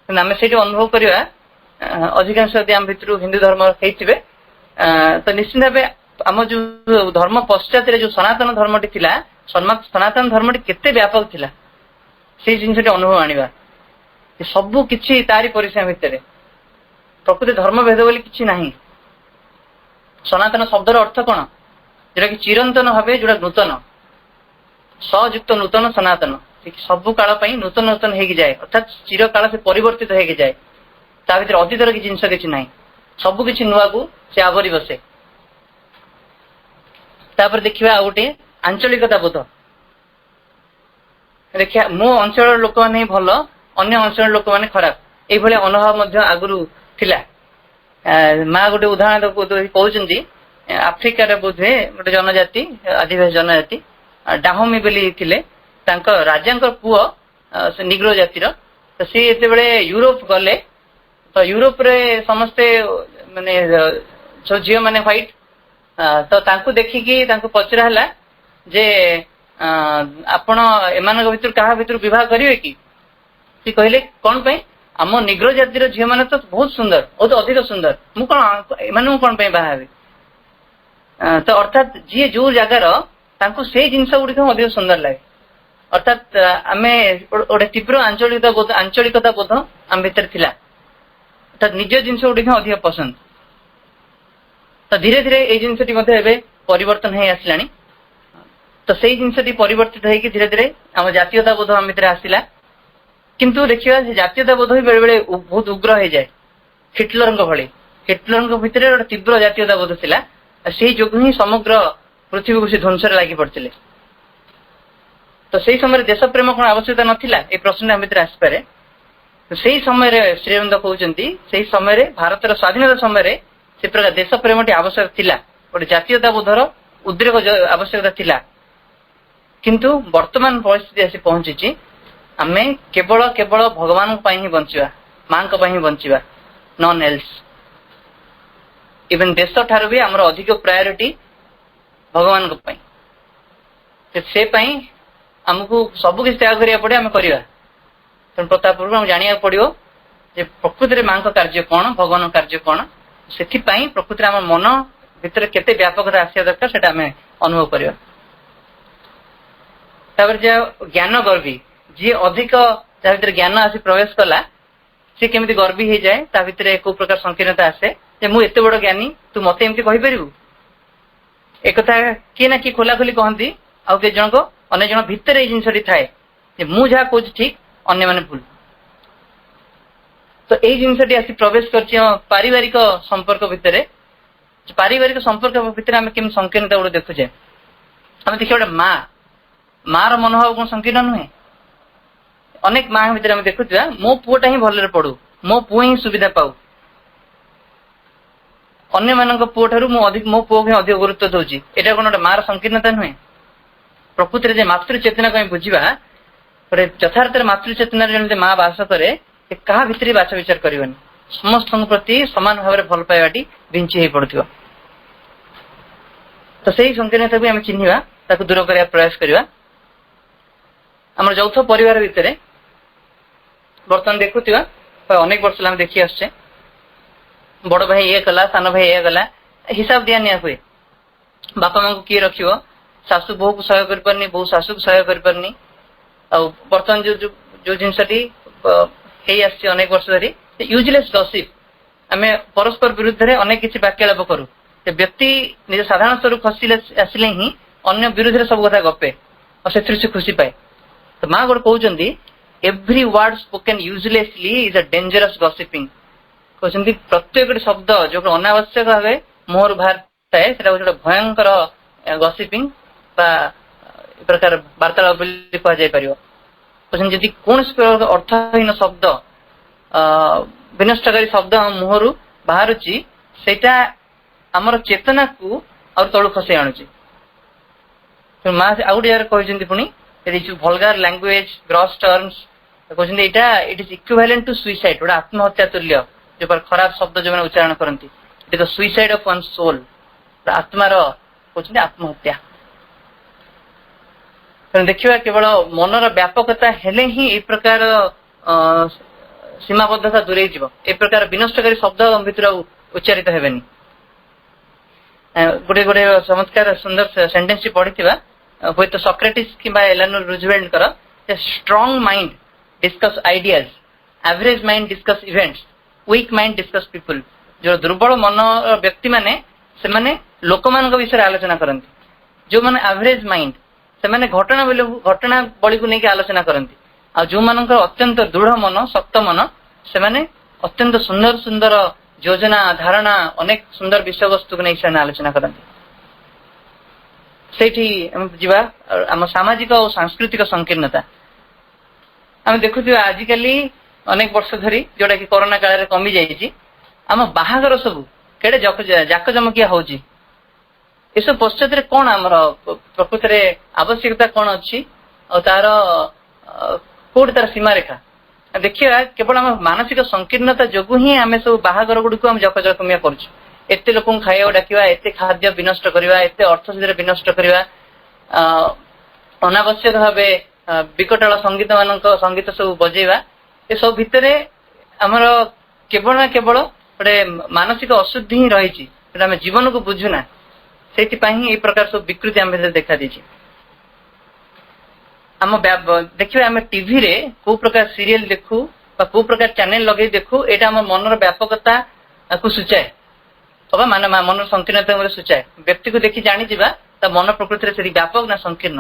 आम से अनुभव करवा अधिकांश आम भर हिंदू धर्म होते तो निश्चित भाव आम जो धर्म पश्चात जो सनातन धर्मटी थिला सनातन धर्मटी केते व्यापक थिला से जिनसटी अनुभव आनिबा सबू किछि तारी परिसीमा भितर प्रकृति धर्म भेद बोली किछि नाही सनातन शब्दर अर्थ कौन जोटा कि चिरंतन भावे जोटा नूतन सयुक्त नूतन सनातन सबु काल नूतन नूतन हो जाए अर्थात चिर काल से परिवर्तित हो जाए ता भीतर अतीतर कि जिनस किसी ना सबकि नुआ को से आवरी बसे तापर देखिबा आ गोटे आंचलिकता बोध देखिया मो अंचल लोक माने भल अन्य अंचल लोक माने खराब एई भले अनुभव मध्य आगुरु थिला माँ गोटे उदाहरण कहते आफ्रिकार बोधे गोटे जनजाति आदिवासी जनजाति डाहोमी बोली थिले राजा पुओ निग्रो जातिर तो सी ये यूरोप गले तो यूरोप रे समस्ते माने झील माने व्हाइट तो तांकु देखिकी तांकु पचरा हला जे आपण एमानक भितर कहा भितर विवाह करिवे कि सी कहले कोन पे आम निग्रो जातिर झील माने तो बहुत सुंदर बहुत अधिक सुंदर मु कोन एमानु कोन पे बाहा हेबे तो अर्थात जी जो जगार तांकु से जिनस गुड़िक अधिक सुंदर लगे अर्थात आमे गोटे तीव्र आंचलिकता बोध आम भीतर थिला अर्थात निज जिनस गुड़िक अधिक पसंद तो धीरे धीरे ये जिनसटी परिवर्तन हो आसला तो से जिनसटी परिवर्तित होगी धीरे धीरे आम जातीयता बोध आम भीतर आसला किंतु देखिए जातीयता बोध भी बेले बेले बहुत उग्र हो जाए हिटलर भली हिटलर भितर गोटे तीव्र जातीयता बोध थिला से जो ही समग्र पृथ्वी को से ध्वंस लगी पड़ते तो से समय देश प्रेम कौन आवश्यकता नाला ये प्रश्न आम भीतर आसपे तो से समय श्रीअरविंद कहते से समय भारतर स्वाधीनता समय से प्रकार देश प्रेम आवश्यक थिला गोटे जातीयता बोधर उद्रेक आवश्यकता थिला किंतु वर्तमान परिस्थिति आसी पहुंची आमे केवल केवल भगवान ही बंचा माँ ही बंचा नॉन एल्स इवन देश ठार भी आमर अधिक प्रायोरिटी भगवान से आमको सब किसी त्याग करिया पड़े आम करवा तेणु प्रतापूर्व आम जाना पड़ो जे प्रकृति माँ कार्य कौन भगवान कार्य कौन से प्रकृति आम मन भितर केते व्यापकता आसिया दरकार से अनुभव करवा ज्ञान गर्वी जी अधिक भीतर ज्ञान आसी प्रवेश कला सी केमी गर्वी हो जाए ता भीतर एक प्रकार संकीर्णता आसे जे मु एते बड़ ज्ञानी तू मते एमती कहि परिबु एक कथा किए ना कि खोला खोली कहती आउ के जन को अन्य जन भितर ये जिनसटी थाए जे मु जहाँ कहूँ ठीक अन्य माने भूल तो यही जिनसटी आसी प्रवेश कर पारिवारिक संपर्क भितर पारिवारिक संपर्क भितर आम केम संकीर्णता गोटे देखुचे आम देखिए गोटे माँ रो मनोभाव कौन संकीर्ण नुहे अनेक माँ भितर आम देखुचा मो पुओटा ही भलरे पढ़ू मो पुओ ही सुविधा पाऊ अन्य मान पुओ ठारू मो पुओ को अधिक गुरुत्व दूची एटा कौन गोटे मार संकीर्णता नुहे प्रकृति में मातृ चेतना को बुझा गोटे यथार्थ मातृ चेतना जन माँ बास करे क्या भितर बाच विचार करनी समस्त प्रति सामान भाव में भल पाइबाटी भिंची हो पड़ो तो से संकीर्णता भी आम चिन्हवा ताकू दूर करने प्रयास करवा आम यौथ परिवार भितर बर्तमान देखुवा अनेक वर्ष आम देखी आसचे बड़ भाई ये कला सान भाई ये कला हिसाब दिया निया हुए बापा माँ को किए रखियो सासू बहु को सहयोग कर पारनी बहु सासू को सहयोग कर पारनी बर्तमान जो जो, जो जिनसटी अनेक वर्ष धरी यूजलेस गसिप आम परस्पर विरुद्ध रे अनेक किसी वाक्यालाप करूँ व्यक्ति निज साधारण स्तर खसिले आसिले ही अन्य विरुद्ध सब कथा गपे और से खुशी पाए तो माँ गोटे कहते every word spoken uselessly is a dangerous gossiping कहते प्रत्येक शब्द जो अनावश्यक भाव मुहर बाहर थाए गोटे भयंकर गसिपिंग प्रकार वार्तालाप कहते कौन अर्थहीन शब्द विनष्टकारी शब्द मुहर बाहर सेटा आमर चेतना को और तलू खसई आणुची माँ आउ गए कहते पुणी भलगार लैंग्वेज ग्रॉस टर्म्स कहते it is equivalent to suicide गोटे आत्महत्या तुल्य जो खराब शब्द जो उच्चारण करती it is the suicide of one soul आत्मार कहते आत्महत्या देखिए केवल मनर व्यापकता हेले ही ए प्रकार सीमाबद्धता दूरे ए प्रकार विनष्टकारी शब्द भीतर उच्चारित हेबेनी गोटे गोटे चमत्कार सुंदर सेंटेंस पढ़ी हूँ तो सॉक्रेटिस कि Eleanor Roosevelt strong mind discuss ideas average mind discuss events weak mind discuss people जो दुर्बल मन व्यक्ति माने से माने लोक मान विषय आलोचना करती जो माने एवरेज माइंड से माने घटना बड़ी को लेकिन आलोचना करती आ जो मान अत्यंत दृढ़ मन शक्त मन से माने अत्यंत सुंदर सुंदर योजना धारणा अनेक सुंदर विषय वस्तु को नहीं आलोचना करती ସେଇଠି ଆମେ ଯିବା ଆମ ସାମାଜିକ ଆଉ ସାଂସ୍କୃତିକ ସଂକୀର୍ଣ୍ଣତା ଆମେ ଦେଖୁଥିବା ଆଜିକାଲି ଅନେକ ବର୍ଷ ଧରି ଯୋଉଟା କି କରୋନା କାଳରେ କମି ଯାଇଛି ଆମ ବାହାଘର ସବୁ କେଡେ ଜାକଜମକିଆ ହଉଛି ଏସବୁ ପଶ୍ଚାତରେ କଣ ଆମର ପ୍ରକୃତରେ ଆବଶ୍ୟକତା କଣ ଅଛି ଆଉ ତାର କୋଉଠି ତାର ସୀମାରେଖା ଦେଖିବା କେବଳ ଆମ ମାନସିକ ସଂକୀର୍ଣ୍ଣତା ଯୋଗୁ ହିଁ ଆମେ ସବୁ ବାହାଘର ଗୁଡିକୁ ଆମେ ଜକଜକମିଆ କରୁଛୁ ଏତେ ଲୋକଙ୍କୁ ଖାଇବାକୁ ଡାକିବା ଏତେ ଖାଦ୍ୟ ବିନଷ୍ଟ କରିବା ଏତେ ଅର୍ଥ ସେଥିରେ ବିନଷ୍ଟ କରିବା ଅନାବଶ୍ୟକ ଭାବେ ବିକଟାଳ ସଙ୍ଗୀତ ସବୁ ବଜେଇବା ଏସବୁ ଭିତରେ ଆମର କେବଳ ନା କେବଳ ଗୋଟେ ମାନସିକ ଅଶୁଦ୍ଧି ହିଁ ରହିଛି ସେଟା ଆମେ ଜୀବନକୁ ବୁଝୁନା ସେଇଥିପାଇଁ ହିଁ ଏଇ ପ୍ରକାର ସବୁ ବିକୃତି ଆମ ଭିତରେ ଦେଖାଦେଇଛି ଆମ ଦେଖିବା ଆମେ ଟିଭିରେ କୋଉ ପ୍ରକାର ସିରିଏଲ ଦେଖୁ ବା କୋଉ ପ୍ରକାର ଚ୍ୟାନେଲ ଲଗେଇ ଦେଖୁ ଏଇଟା ଆମ ମନର ବ୍ୟାପକତା କୁ ସୂଚାଏ ଅବା ମାନେ ମନର ସଂକୀର୍ଣ୍ଣତା ସୂଚାଏ ବ୍ୟକ୍ତିକୁ ଦେଖି ଜାଣିଯିବା ତା ମନ ପ୍ରକୃତିରେ ସେଠି ବ୍ୟାପକ ନା ସଂକୀର୍ଣ୍ଣ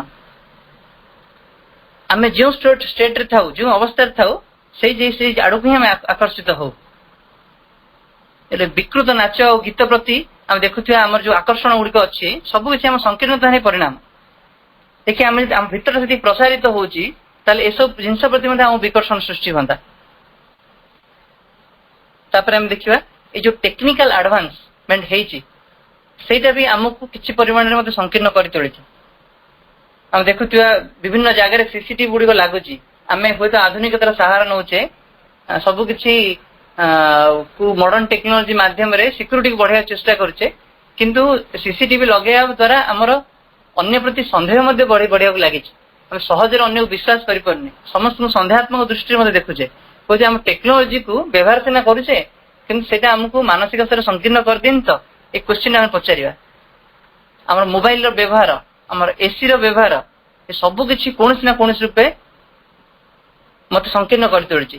ଆମେ ଯେଉଁ ଷ୍ଟେଟରେ ଥାଉ ଯେଉଁ ଅବସ୍ଥାରେ ଥାଉ ସେଇ ଆଡକୁ ହିଁ ଆମେ ଆକର୍ଷିତ ହଉ એટલે ବିକୃତ ନାଚ ଆଉ ଗୀତ ପ୍ରତି ଆମେ ଦେଖୁଥିବା ଆମର ଯୋଉ ଆକର୍ଷଣ ଗୁଡିକ ଅଛି ସବୁ କିଛି ଆମ ସଂକୀର୍ଣ୍ଣତା ହିଁ ପରିଣାମ ଦେଖି ଆମେ ଆମ ଭିତରେ ସେଠି ପ୍ରସାରିତ ହଉଛି ତାହେଲେ ଏସବୁ ଜିନିଷ ପ୍ରତି ମଧ୍ୟ ଆମ ବିକର୍ଷଣ ସୃଷ୍ଟି ହୁଅନ୍ତା ତାପରେ ଆମେ ଦେଖିବା ଏଇ ଯୋଉ ଟେକ୍ନିକାଲ ଆଡଭାନ୍ସମେଣ୍ଟ ହେଇଛି ସେଇଟା ବି ଆମକୁ କିଛି ପରିମାଣରେ ମଧ୍ୟ ସଂକୀର୍ଣ୍ଣ କରି ତୋଳିଛି ଆମେ ଦେଖୁଥିବା ବିଭିନ୍ନ ଜାଗାରେ ସିସିଟିଭି ଗୁଡିକ ଲାଗୁଛି ଆମେ ହୁଏତ ଆଧୁନିକତାର ସାହାରା ନଉଛେ ସବୁ କିଛି ମଡର୍ଣ୍ଣ ଟେକ୍ନୋଲୋଜି ମାଧ୍ୟମରେ ସିକ୍ୟୁରିଟିକୁ ବଢେଇବାକୁ ଚେଷ୍ଟା କରୁଛେ କିନ୍ତୁ ସିସିଟିଭି ଲଗେଇବା ଦ୍ୱାରା ଆମର ଅନ୍ୟ ପ୍ରତି ସନ୍ଦେହ ମଧ୍ୟ ବଢିବାକୁ ଲାଗିଛି ଆମେ ସହଜରେ ଅନ୍ୟକୁ ବିଶ୍ୱାସ କରିପାରୁନି ସମସ୍ତଙ୍କୁ ସନ୍ଦେହାତ୍ମକ ଦୃଷ୍ଟିରେ ମଧ୍ୟ ଦେଖୁଛେ କହୁଛେ ଆମ ଟେକ୍ନୋଲୋଜିକୁ ବ୍ୟବହାର ସିନା କରୁଛେ କିନ୍ତୁ ସେଇଟା ଆମକୁ ମାନସିକ ସ୍ତରରେ ସଂକୀର୍ଣ୍ଣ କରିଦିଏନି ତ ଏ କ୍ୱେଶ୍ଚିନ୍ ଆମେ ପଚାରିବା ଆମର ମୋବାଇଲର ବ୍ୟବହାର ଆମର ଏସିର ବ୍ୟବହାର ଏ ସବୁ କିଛି କୌଣସି ନା କୌଣସି ରୂପେ ମତେ ସଂକୀର୍ଣ୍ଣ କରି ତୋଳିଛି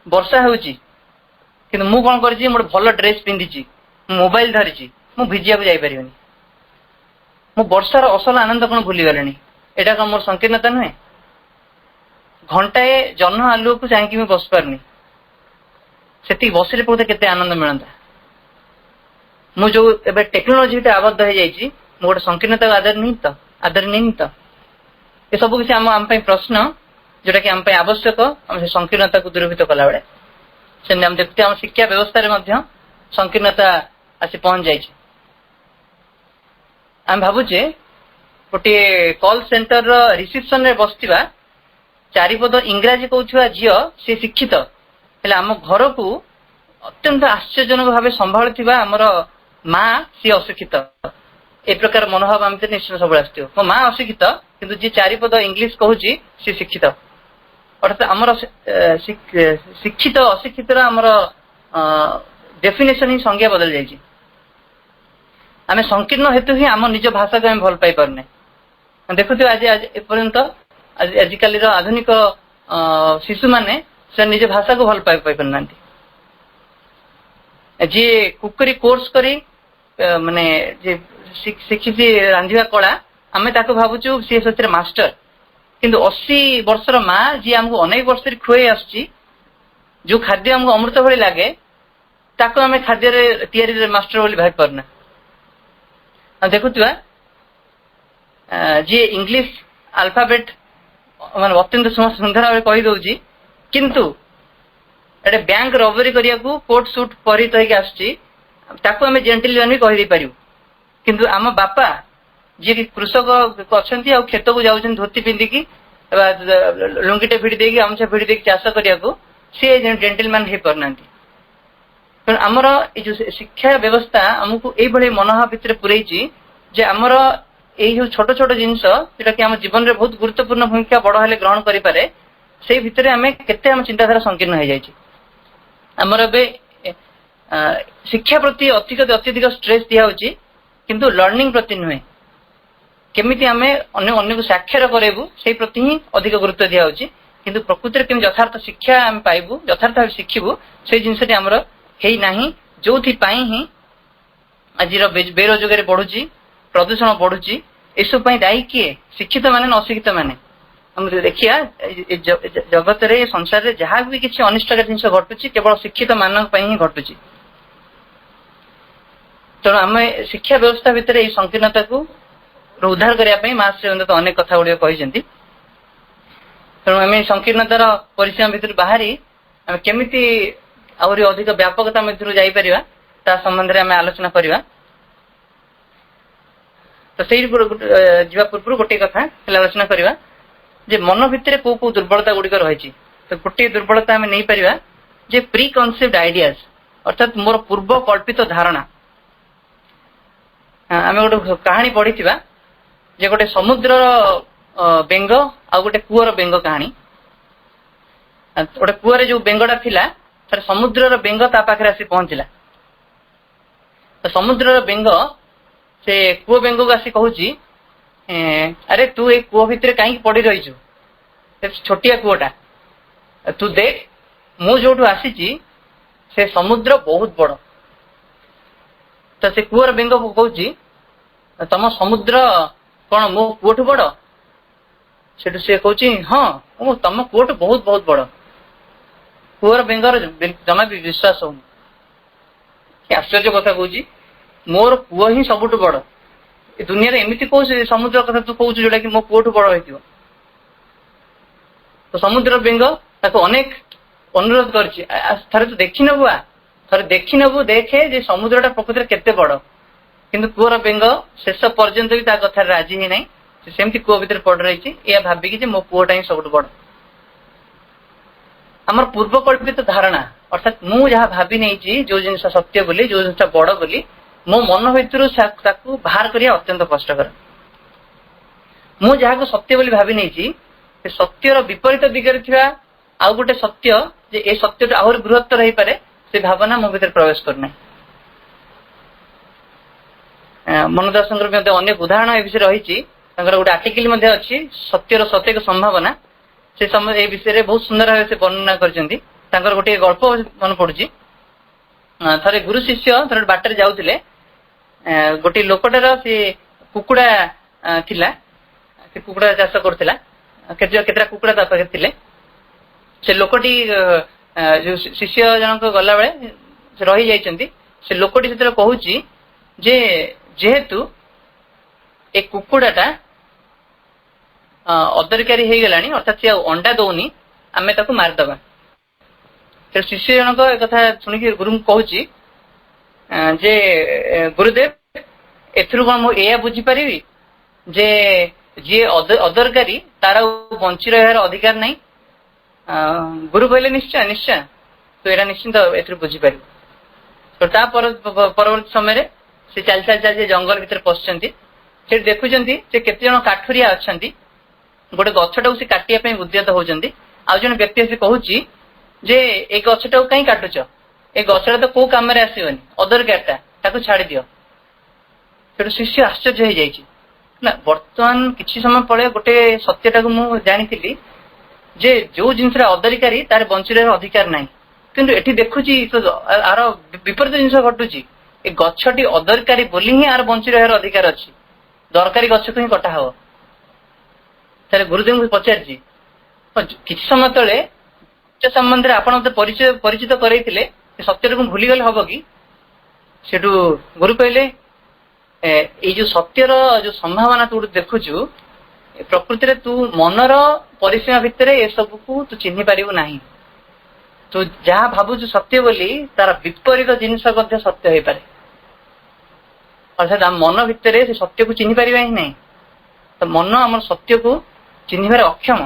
ବର୍ଷା ହେଉଛି କିନ୍ତୁ ମୁଁ କଣ କରିଛି ମୁଁ ଗୋଟେ ଭଲ ଡ୍ରେସ ପିନ୍ଧିଛି ମୁଁ ମୋବାଇଲ ଧରିଛି ମୁଁ ଭିଜିବାକୁ ଯାଇପାରିବିନି ମୁଁ ବର୍ଷାର ଅସଲ ଆନନ୍ଦ କଣ ଭୁଲିଗଲିଣି ଏଇଟା କଣ ମୋର ସଂକୀର୍ଣ୍ଣତା ନୁହେଁ ଘଣ୍ଟାଏ ଜହ୍ନ ଆଲୁଅକୁ ଚାହିଁକି ମୁଁ ବସିପାରୁନି ସେତିକି ବସିଲେ ବହୁତ କେତେ ଆନନ୍ଦ ମିଳନ୍ତା ମୁଁ ଯୋଉ ଏବେ ଟେକ୍ନୋଲୋଜି ଭିତରେ ଆବଦ୍ଧ ହେଇଯାଇଛି ମୁଁ ଗୋଟେ ସଂକୀର୍ଣ୍ଣତାକୁ ଆଦରି ନେଇନି ତ ଏସବୁ କିଛି ଆମ ପାଇଁ ପ୍ରଶ୍ନ ଯୋଉଟା କି ଆମ ପାଇଁ ଆବଶ୍ୟକ ଆମେ ସେ ସଂକୀର୍ଣ୍ଣତାକୁ ଦୂରୀଭୂତ କଲାବେଳେ ସେମିତି ଆମେ ଦେଖୁଛେ ଆମ ଶିକ୍ଷା ବ୍ୟବସ୍ଥାରେ ମଧ୍ୟ ସଂକୀର୍ଣ୍ଣତା ଆସି ପହଞ୍ଚି ଯାଇଛି ଆମେ ଭାବୁଛେ ଗୋଟିଏ କଲ୍ ସେଣ୍ଟରର ରିସେପସନରେ ବସିଥିବା ଚାରିପଦ ଇଂରାଜୀ କହୁଥିବା ଝିଅ ସେ ଶିକ୍ଷିତ ହେଲେ ଆମ ଘରକୁ ଅତ୍ୟନ୍ତ ଆଶ୍ଚର୍ଯ୍ୟଜନକ ଭାବେ ସମ୍ଭାଳୁଥିବା ଆମର ମା ସିଏ ଅଶିକ୍ଷିତ ଏ ପ୍ରକାର ମନୋଭାବ ଆମ ଭିତରେ ନିଶ୍ଚିତ ସବୁବେଳେ ଆସିଥିବ ମୋ ମା ଅଶିକ୍ଷିତ କିନ୍ତୁ ଯିଏ ଚାରିପଦ ଇଂଲିଶ କହୁଛି ସିଏ ଶିକ୍ଷିତ ଅର୍ଥାତ୍ ଆମର ଶିକ୍ଷିତ ଅଶିକ୍ଷିତର ଆମର ଡେଫିନେସନ ହିଁ ସଂଜ୍ଞା ବଦଳି ଯାଇଛି ଆମେ ସଂକୀର୍ଣ୍ଣ ହେତୁ ହିଁ ଆମ ନିଜ ଭାଷାକୁ ଆମେ ଭଲ ପାଇ ପାରୁନେ ଦେଖୁଥିବେ ଆଜି ଏପର୍ଯ୍ୟନ୍ତ ଆଜିକାଲିର ଆଧୁନିକ ଶିଶୁମାନେ ସେ ନିଜ ଭାଷାକୁ ଭଲ ପାଇପାରୁନାହାନ୍ତି ଯିଏ କୁକରୀ କୋର୍ସ କରି ମାନେ ଯେ ଶିଖିଛି ରାନ୍ଧିବା କଳା ଆମେ ତାକୁ ଭାବୁଛୁ ସିଏ ସେଥିରେ ମାଷ୍ଟର କିନ୍ତୁ 80 ବର୍ଷର ମା ଯିଏ ଆମକୁ ଅନେକ ବର୍ଷରେ ଖୁଆଇ ଆସୁଛି ଯୋଉ ଖାଦ୍ୟ ଆମକୁ ଅମୃତ ଭଳି ଲାଗେ ତାକୁ ଆମେ ଖାଦ୍ୟରେ ତିଆରିରେ ମାଷ୍ଟର ବୋଲି ଭାବି ପାରୁନା ଦେଖୁଥିବା ଯିଏ ଇଂଲିଶ ଆଲଫାବେଟ ମାନେ ଅତ୍ୟନ୍ତ ସୁନ୍ଦର ଭାବେ କହିଦଉଛି କିନ୍ତୁ ଏଟେ ବ୍ୟାଙ୍କ ରବରି କରିବାକୁ କୋଟ ସୁଟ ପରିହିତ ହେଇକି ଆସୁଛି ତାକୁ ଆମେ ଜେଣ୍ଟିଲମ୍ୟାନ ବି କହିଦେଇ ପାରିବୁ କିନ୍ତୁ ଆମ ବାପା ଯିଏକି କୃଷକ ଅଛନ୍ତି ଆଉ କ୍ଷେତକୁ ଯାଉଛନ୍ତି ଧୋତି ପିନ୍ଧିକି ଲୁଙ୍ଗିଟେ ଭିଡି ଦେଇକି ଗାମୁଛା ଭିଡି ଦେଇକି ଚାଷ କରିବାକୁ ସିଏ ଜେଣ୍ଟିଲମ୍ୟାନ ହେଇପାରୁନାହାନ୍ତି ତେଣୁ ଆମର ଏଇ ଯୋଉ ଶିକ୍ଷା ବ୍ୟବସ୍ଥା ଆମକୁ ଏଇଭଳି ମନୋଭାବ ଭିତରେ ପୁରେଇଛି ଯେ ଆମର ଏଇ ଯୋଉ ଛୋଟ ଛୋଟ ଜିନିଷ ଯୋଉଟା କି ଆମ ଜୀବନରେ ବହୁତ ଗୁରୁତ୍ୱପୂର୍ଣ୍ଣ ଭୂମିକା ବଡ ହେଲେ ଗ୍ରହଣ କରିପାରେ ସେଇ ଭିତରେ ଆମେ କେତେ ଆମ ଚିନ୍ତାଧାରା ସଂକୀର୍ଣ୍ଣ ହେଇଯାଇଛି ଆମର ଏବେ ଶିକ୍ଷା ପ୍ରତି ଅତ୍ୟଧିକ ଷ୍ଟ୍ରେସ୍ ଦିଆହଉଛି କିନ୍ତୁ ଲର୍ଣ୍ଣିଂ ପ୍ରତି ନୁହେଁ କେମିତି ଆମେ ଅନ୍ୟକୁ ସାକ୍ଷର କରାଇବୁ ସେଇ ପ୍ରତି ହିଁ ଅଧିକ ଗୁରୁତ୍ୱ ଦିଆହଉଛି କିନ୍ତୁ ପ୍ରକୃତିରେ କେମିତି ଯଥାର୍ଥ ଶିକ୍ଷା ଆମେ ପାଇବୁ ଯଥାର୍ଥ ଭାବେ ଶିଖିବୁ ସେଇ ଜିନିଷଟି ଆମର ହେଇନାହିଁ ଯୋଉଥିପାଇଁ ହିଁ ଆଜିର ବେରୋଜଗାରୀ ବଢୁଛି ପ୍ରଦୂଷଣ ବଢୁଛି ଏସବୁ ପାଇଁ ଦାୟୀ କିଏ ଶିକ୍ଷିତ ମାନେ ନା ଅଶିକ୍ଷିତ ମାନେ ଆମେ ଦେଖିବା ଜଗତରେ ସଂସାରରେ ଯାହା ବି କିଛି ଅନିଷ୍ଟକାରୀ ଜିନିଷ ଘଟୁଛି କେବଳ ଶିକ୍ଷିତ ମାନଙ୍କ ପାଇଁ ହିଁ ଘଟୁଛି ତ ତେଣୁ ଆମେ ଶିକ୍ଷା ବ୍ୟବସ୍ଥା ଭିତରେ ଏଇ ସଂକୀର୍ଣ୍ଣତାକୁ ଉଦ୍ଧାର କରିବା ପାଇଁ ମା ଶ୍ରୀ ଅରବିନ୍ଦ ଅନେକ କଥା ଗୁଡିକ କହିଛନ୍ତି। ତେଣୁ ଆମେ ସଂକୀର୍ଣ୍ଣତାର ପରିସୀମା ଭିତରୁ ବାହାରି ଆମେ କେମିତି ଆହୁରି ଅଧିକ ବ୍ୟାପକତା ମଧ୍ୟରୁ ଯାଇପାରିବା ତା ସମ୍ବନ୍ଧରେ ଆମେ ଆଲୋଚନା କରିବା। ତ ସେଇ ଯିବା ପୂର୍ବରୁ ଗୋଟିଏ କଥା ଆଲୋଚନା କରିବା ଯେ ମନ ଭିତରେ କୋଉ କୋଉ ଦୁର୍ବଳତା ଗୁଡିକ ରହିଛି। ତ ଗୋଟିଏ ଦୁର୍ବଳତା ଆମେ ନେଇପାରିବା ଯେ ପ୍ରି କନସେପ୍ଟ ଆଇଡିଆଜ, ଅର୍ଥାତ୍ ମୋର ପୂର୍ବ କଳ୍ପିତ ଧାରଣା। ଆମେ ଗୋଟେ କାହାଣୀ ପଢିଥିବା ଯେ ଗୋଟେ ସମୁଦ୍ରର ବେଙ୍ଗ ଆଉ ଗୋଟେ କୂଅର ବେଙ୍ଗ କାହାଣୀ। ଗୋଟେ କୂଅରେ ଯୋଉ ବେଙ୍ଗଟା ଥିଲା ତାର ସମୁଦ୍ରର ବେଙ୍ଗ ତା ପାଖରେ ଆସି ପହଞ୍ଚିଲା। ତ ସମୁଦ୍ରର ବେଙ୍ଗ ସେ କୂଅ ବେଙ୍ଗକୁ ଆସି କହୁଛି, ଆରେ ତୁ ଏଇ କୂଅ ଭିତରେ କାହିଁକି ପଡି ରହିଛୁ, ଛୋଟିଆ କୂଅଟା, ତୁ ଦେଖ ମୁଁ ଯୋଉଠୁ ଆସିଛି ସେ ସମୁଦ୍ର ବହୁତ ବଡ। ତ ସେ କୂଅର ବେଙ୍ଗ କହୁଛି, ତମ ସମୁଦ୍ର କଣ ମୋ କୂଅଠୁ ବଡ? ସେଠୁ ସେ କହୁଛି, ହଁ ତମ କୂଅଠୁ ବହୁତ ବହୁତ ବଡ। କୂଅର ବେଙ୍ଗର ଜମା ବି ବିଶ୍ୱାସ ହଉନି। କି ଆଶ୍ଚର୍ଯ୍ୟ କଥା କହୁଛି, ମୋର କୂଅ ହିଁ ସବୁଠୁ ବଡ। ଏ ଦୁନିଆରେ ଏମିତି କୋଉ ସମୁଦ୍ର କଥା ତୁ କହୁଛୁ ଯୋଉଟା କି ମୋ କୂଅଠୁ ବଡ ହେଇଥିବ? ତ ସମୁଦ୍ର ବେଙ୍ଗ ତାକୁ ଅନେକ ଅନୁରୋଧ କରିଛି, ଥରେ ତୁ ଦେଖିନବୁ, ଥରେ ଦେଖିନବୁ, ଦେଖେ ଯେ ସମୁଦ୍ରଟା ପ୍ରକୃତିରେ କେତେ ବଡ। କିନ୍ତୁ କୂଅର ବେଙ୍ଗ ଶେଷ ପର୍ଯ୍ୟନ୍ତ ବି ତା କଥାରେ ରାଜି ହେଇନାହିଁ। ସେ ସେମିତି କୂଅ ଭିତରେ ପଡି ରହିଛି, ଏହା ଭାବିକି ଯେ ମୋ କୂଅଟା ହିଁ ସବୁଠୁ ବଡ। ଆମର ପୂର୍ବ କଳ୍ପିତ ଧାରଣା, ଅର୍ଥାତ୍ ମୁଁ ଯାହା ଭାବି ନେଇଛି ଯୋଉ ଜିନିଷ ସତ୍ୟ ବୋଲି, ଯୋଉ ଜିନିଷ ବଡ ବୋଲି, ମୋ ମନ ଭିତରୁ ତାକୁ ବାହାର କରିବା ଅତ୍ୟନ୍ତ କଷ୍ଟକର। ମୁଁ ଯାହାକୁ ସତ୍ୟ ବୋଲି ଭାବି ନେଇଛି ସେ ସତ୍ୟର ବିପରୀତ ଦିଗରେ ଥିବା ଆଉ ଗୋଟେ ସତ୍ୟ, ଯେ ଏ ସତ୍ୟଟା ଆହୁରି ବୃହତ୍ତର ହେଇପାରେ, ସେ ଭାବନା ମୋ ଭିତରେ ପ୍ରବେଶ କରୁନାହିଁ। ମନୋଜ ଦାସଙ୍କର ମଧ୍ୟ ଅନେକ ଉଦାହରଣ ଏ ବିଷୟରେ ରହିଛି। ତାଙ୍କର ଗୋଟେ ଆର୍ଟିକଲ ମଧ୍ୟ ଅଛି, ସତ୍ୟର ସତ୍ୟକ ସମ୍ଭାବନା। ସେ ଏ ବିଷୟରେ ବହୁତ ସୁନ୍ଦର ଭାବେ ସେ ବର୍ଣ୍ଣନା କରିଛନ୍ତି। ତାଙ୍କର ଗୋଟିଏ ଗଳ୍ପ ମନେ ପଡୁଛି। ଥରେ ଗୁରୁ ଶିଷ୍ୟ ଥରେ ବାଟରେ ଯାଉଥିଲେ, ଗୋଟିଏ ଲୋକଟାର ସେ କୁକୁଡା ଥିଲା, ସେ କୁକୁଡା ଚାଷ କରୁଥିଲା, କେତେଟା କୁକୁଡା ତା ପାଖରେ ଥିଲେ। ସେ ଲୋକଟି ଯୋଉ ଶିଷ୍ୟ ଜଣକ ଗଲାବେଳେ ସେ ରହିଯାଇଛନ୍ତି, ସେ ଲୋକଟି ସେତେବେଳେ କହୁଛି ଯେ ଯେହେତୁ ଏ କୁକୁଡାଟା ଅଦରକାରୀ ହେଇଗଲାଣି, ଅର୍ଥାତ୍ ସେ ଆଉ ଅଣ୍ଡା ଦଉନି, ଆମେ ତାକୁ ମାରିଦବା। ସେ ଶିଷ୍ୟ ଜଣକ ଏ କଥା ଶୁଣିକି ଗୁରୁଙ୍କୁ କହୁଛି ଯେ ଗୁରୁଦେବ, ଏଥିରୁ କଣ ମୁଁ ଏଇଆ ବୁଝିପାରିବି ଯେ ଯିଏ ଅଦରକାରୀ ତାର ଆଉ ବଞ୍ଚି ରହିବାର ଅଧିକାର ନାହିଁ? ଗୁରୁ କହିଲେ, ନିଶ୍ଚୟ ନିଶ୍ଚୟ, ତୁ ଏଇଟା ନିଶ୍ଚିନ୍ତ ଏଥିରୁ ବୁଝିପାରିବୁ। ତା ପରବର୍ତ୍ତୀ ସମୟରେ ସେ ଚାଲି ଚାଲି ଜଙ୍ଗଲ ଭିତରେ ପଶିଛନ୍ତି। ସେଠି ଦେଖୁଛନ୍ତି ଯେ କେତେ ଜଣ କାଠୁରିଆ ଅଛନ୍ତି, ଗୋଟେ ଗଛଟାକୁ ସେ କାଟିବା ପାଇଁ ଉଦ୍ୟତ ହଉଛନ୍ତି। ଆଉ ଜଣେ ବ୍ୟକ୍ତି ଆସି କହୁଛି ଯେ ଏଇ ଗଛଟାକୁ କାହିଁ କାଟୁଛ, ଏ ଗଛଟା ତ କୋଉ କାମରେ ଆସିବନି, ଅଦରକାରଟା, ତାକୁ ଛାଡି ଦିଅ। ସେଠୁ ଶିଷ୍ୟ ଆଶ୍ଚର୍ଯ୍ୟ ହେଇଯାଇଛି, ନା ବର୍ତ୍ତମାନ କିଛି ସମୟ ପରେ ଗୋଟେ ସତ୍ୟଟାକୁ ମୁଁ ଜାଣିଥିଲି ଯେ ଯୋଉ ଜିନିଷଟା ଅଦରକାରୀ ତାର ବଞ୍ଚି ରହିବାର ଅଧିକାର ନାହିଁ। କିନ୍ତୁ ଏଠି ଦେଖୁଛି ଆର ବିପରୀତ ଜିନିଷ ଘଟୁଛି। ଏ ଗଛଟି ଅଦରକାରୀ ବୋଲି ହିଁ ଆର ବଞ୍ଚି ରହିବାର ଅଧିକାର ଅଛି, ଦରକାରୀ ଗଛକୁ ହିଁ କଟା ହବ। ତାହେଲେ ଗୁରୁଦେବଙ୍କୁ ପଚାରିଛି, କିଛି ସମୟ ତଳେ ସତ୍ୟ ସମ୍ବନ୍ଧରେ ଆପଣ ମତେ ପରିଚିତ କରେଇଥିଲେ, ସେ ସତ୍ୟଟାକୁ ଭୁଲିଗଲେ ହବ କି? ସେଠୁ ଗୁରୁ କହିଲେ, ଏଇ ଯୋଉ ସତ୍ୟର ଯୋଉ ସମ୍ଭାବନା ତୁ ଦେଖୁଛୁ, ପ୍ରକୃତିରେ ତୁ ମନର ପରିସୀମା ଭିତରେ ଏସବୁକୁ ତୁ ଚିହ୍ନି ପାରିବୁ ନାହିଁ। ତୁ ଯାହା ଭାବୁଛୁ ସତ୍ୟ ବୋଲି ତାର ବିପରୀତ ଜିନିଷ ମଧ୍ୟ ସତ୍ୟ ହେଇପାରେ। ଅର୍ଥାତ୍ ଆମ ମନ ଭିତରେ ସେ ସତ୍ୟକୁ ଚିହ୍ନି ପାରିବା ହିଁ ନାହିଁ। ତ ମନ ଆମର ସତ୍ୟକୁ ଚିହ୍ନିବାରେ ଅକ୍ଷମ।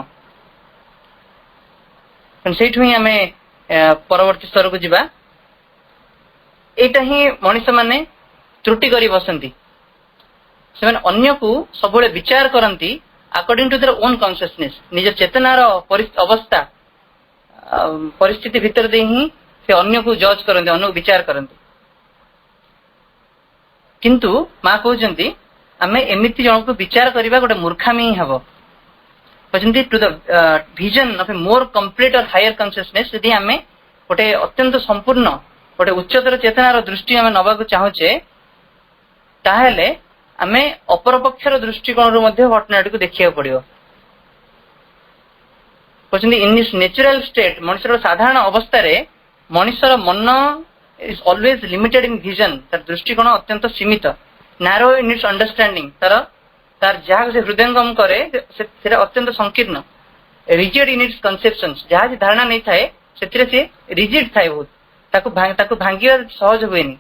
ସେଇଠୁ ହିଁ ଆମେ ପରବର୍ତ୍ତୀ ସ୍ତରକୁ ଯିବା। ଏଇଟା ହିଁ ମଣିଷ ମାନେ ତ୍ରୁଟି କରି ବସନ୍ତି। ସେମାନେ ଅନ୍ୟକୁ ସବୁବେଳେ ବିଚାର କରନ୍ତି according to their own consciousness. ନିଜ ଚେତନାର ଅବସ୍ଥା ପରିସ୍ଥିତି ଭିତରେ ଦେଇ ହିଁ ସେ ଅନ୍ୟକୁ ଜଜ୍ କରନ୍ତି, ଅନ୍ୟକୁ ବିଚାର କରନ୍ତି। କିନ୍ତୁ ମା କହୁଛନ୍ତି ଆମେ ଏମିତି ଜଣକୁ ବିଚାର କରିବା ଗୋଟେ ମୂର୍ଖାମି ହିଁ ହେବ। କହିଛନ୍ତି ଟୁ ଦ ଭିଜନ ଅଫ ଏ ମୋର କମ୍ପ୍ଲିଟ ଅର ହାୟର କନସିୟସନେସ୍, ଯଦି ଆମେ ଗୋଟେ ଅତ୍ୟନ୍ତ ସମ୍ପୂର୍ଣ୍ଣ ଗୋଟେ ଉଚ୍ଚତର ଚେତନାର ଦୃଷ୍ଟି ଆମେ ନେବାକୁ ଚାହୁଁଛେ, ତାହେଲେ ଆମେ ଅପରପକ୍ଷର ଦୃଷ୍ଟିକୋଣରୁ ମଧ୍ୟ ଘଟଣାଟିକୁ ଦେଖିବାକୁ ପଡିବ। କହୁଛନ୍ତି ଇନ୍ ଇଟ୍ସ ନ୍ୟାଚୁରାଲ ଷ୍ଟେଟ୍, ମଣିଷର ସାଧାରଣ ଅବସ୍ଥାରେ ମଣିଷର ମନ is always limited in vision, ତାର ଦୃଷ୍ଟିକୋଣ ଅତ୍ୟନ୍ତ ସୀମିତ, narrow in its understanding, ତାର ଯାହା ସେ ହୃଦୟଙ୍ଗମ କରେ ସେଟା ଅତ୍ୟନ୍ତ ସଂକୀର୍ଣ୍ଣ, rigid in its conceptions, ଯାହା ଯେ ଧାରଣା ନେଇଥାଏ ସେଥିରେ ସେ rigid ଥାଏ ବହୁତ, ତାକୁ ଭାଙ୍ଗିବା ସହଜ ହୁଏନି।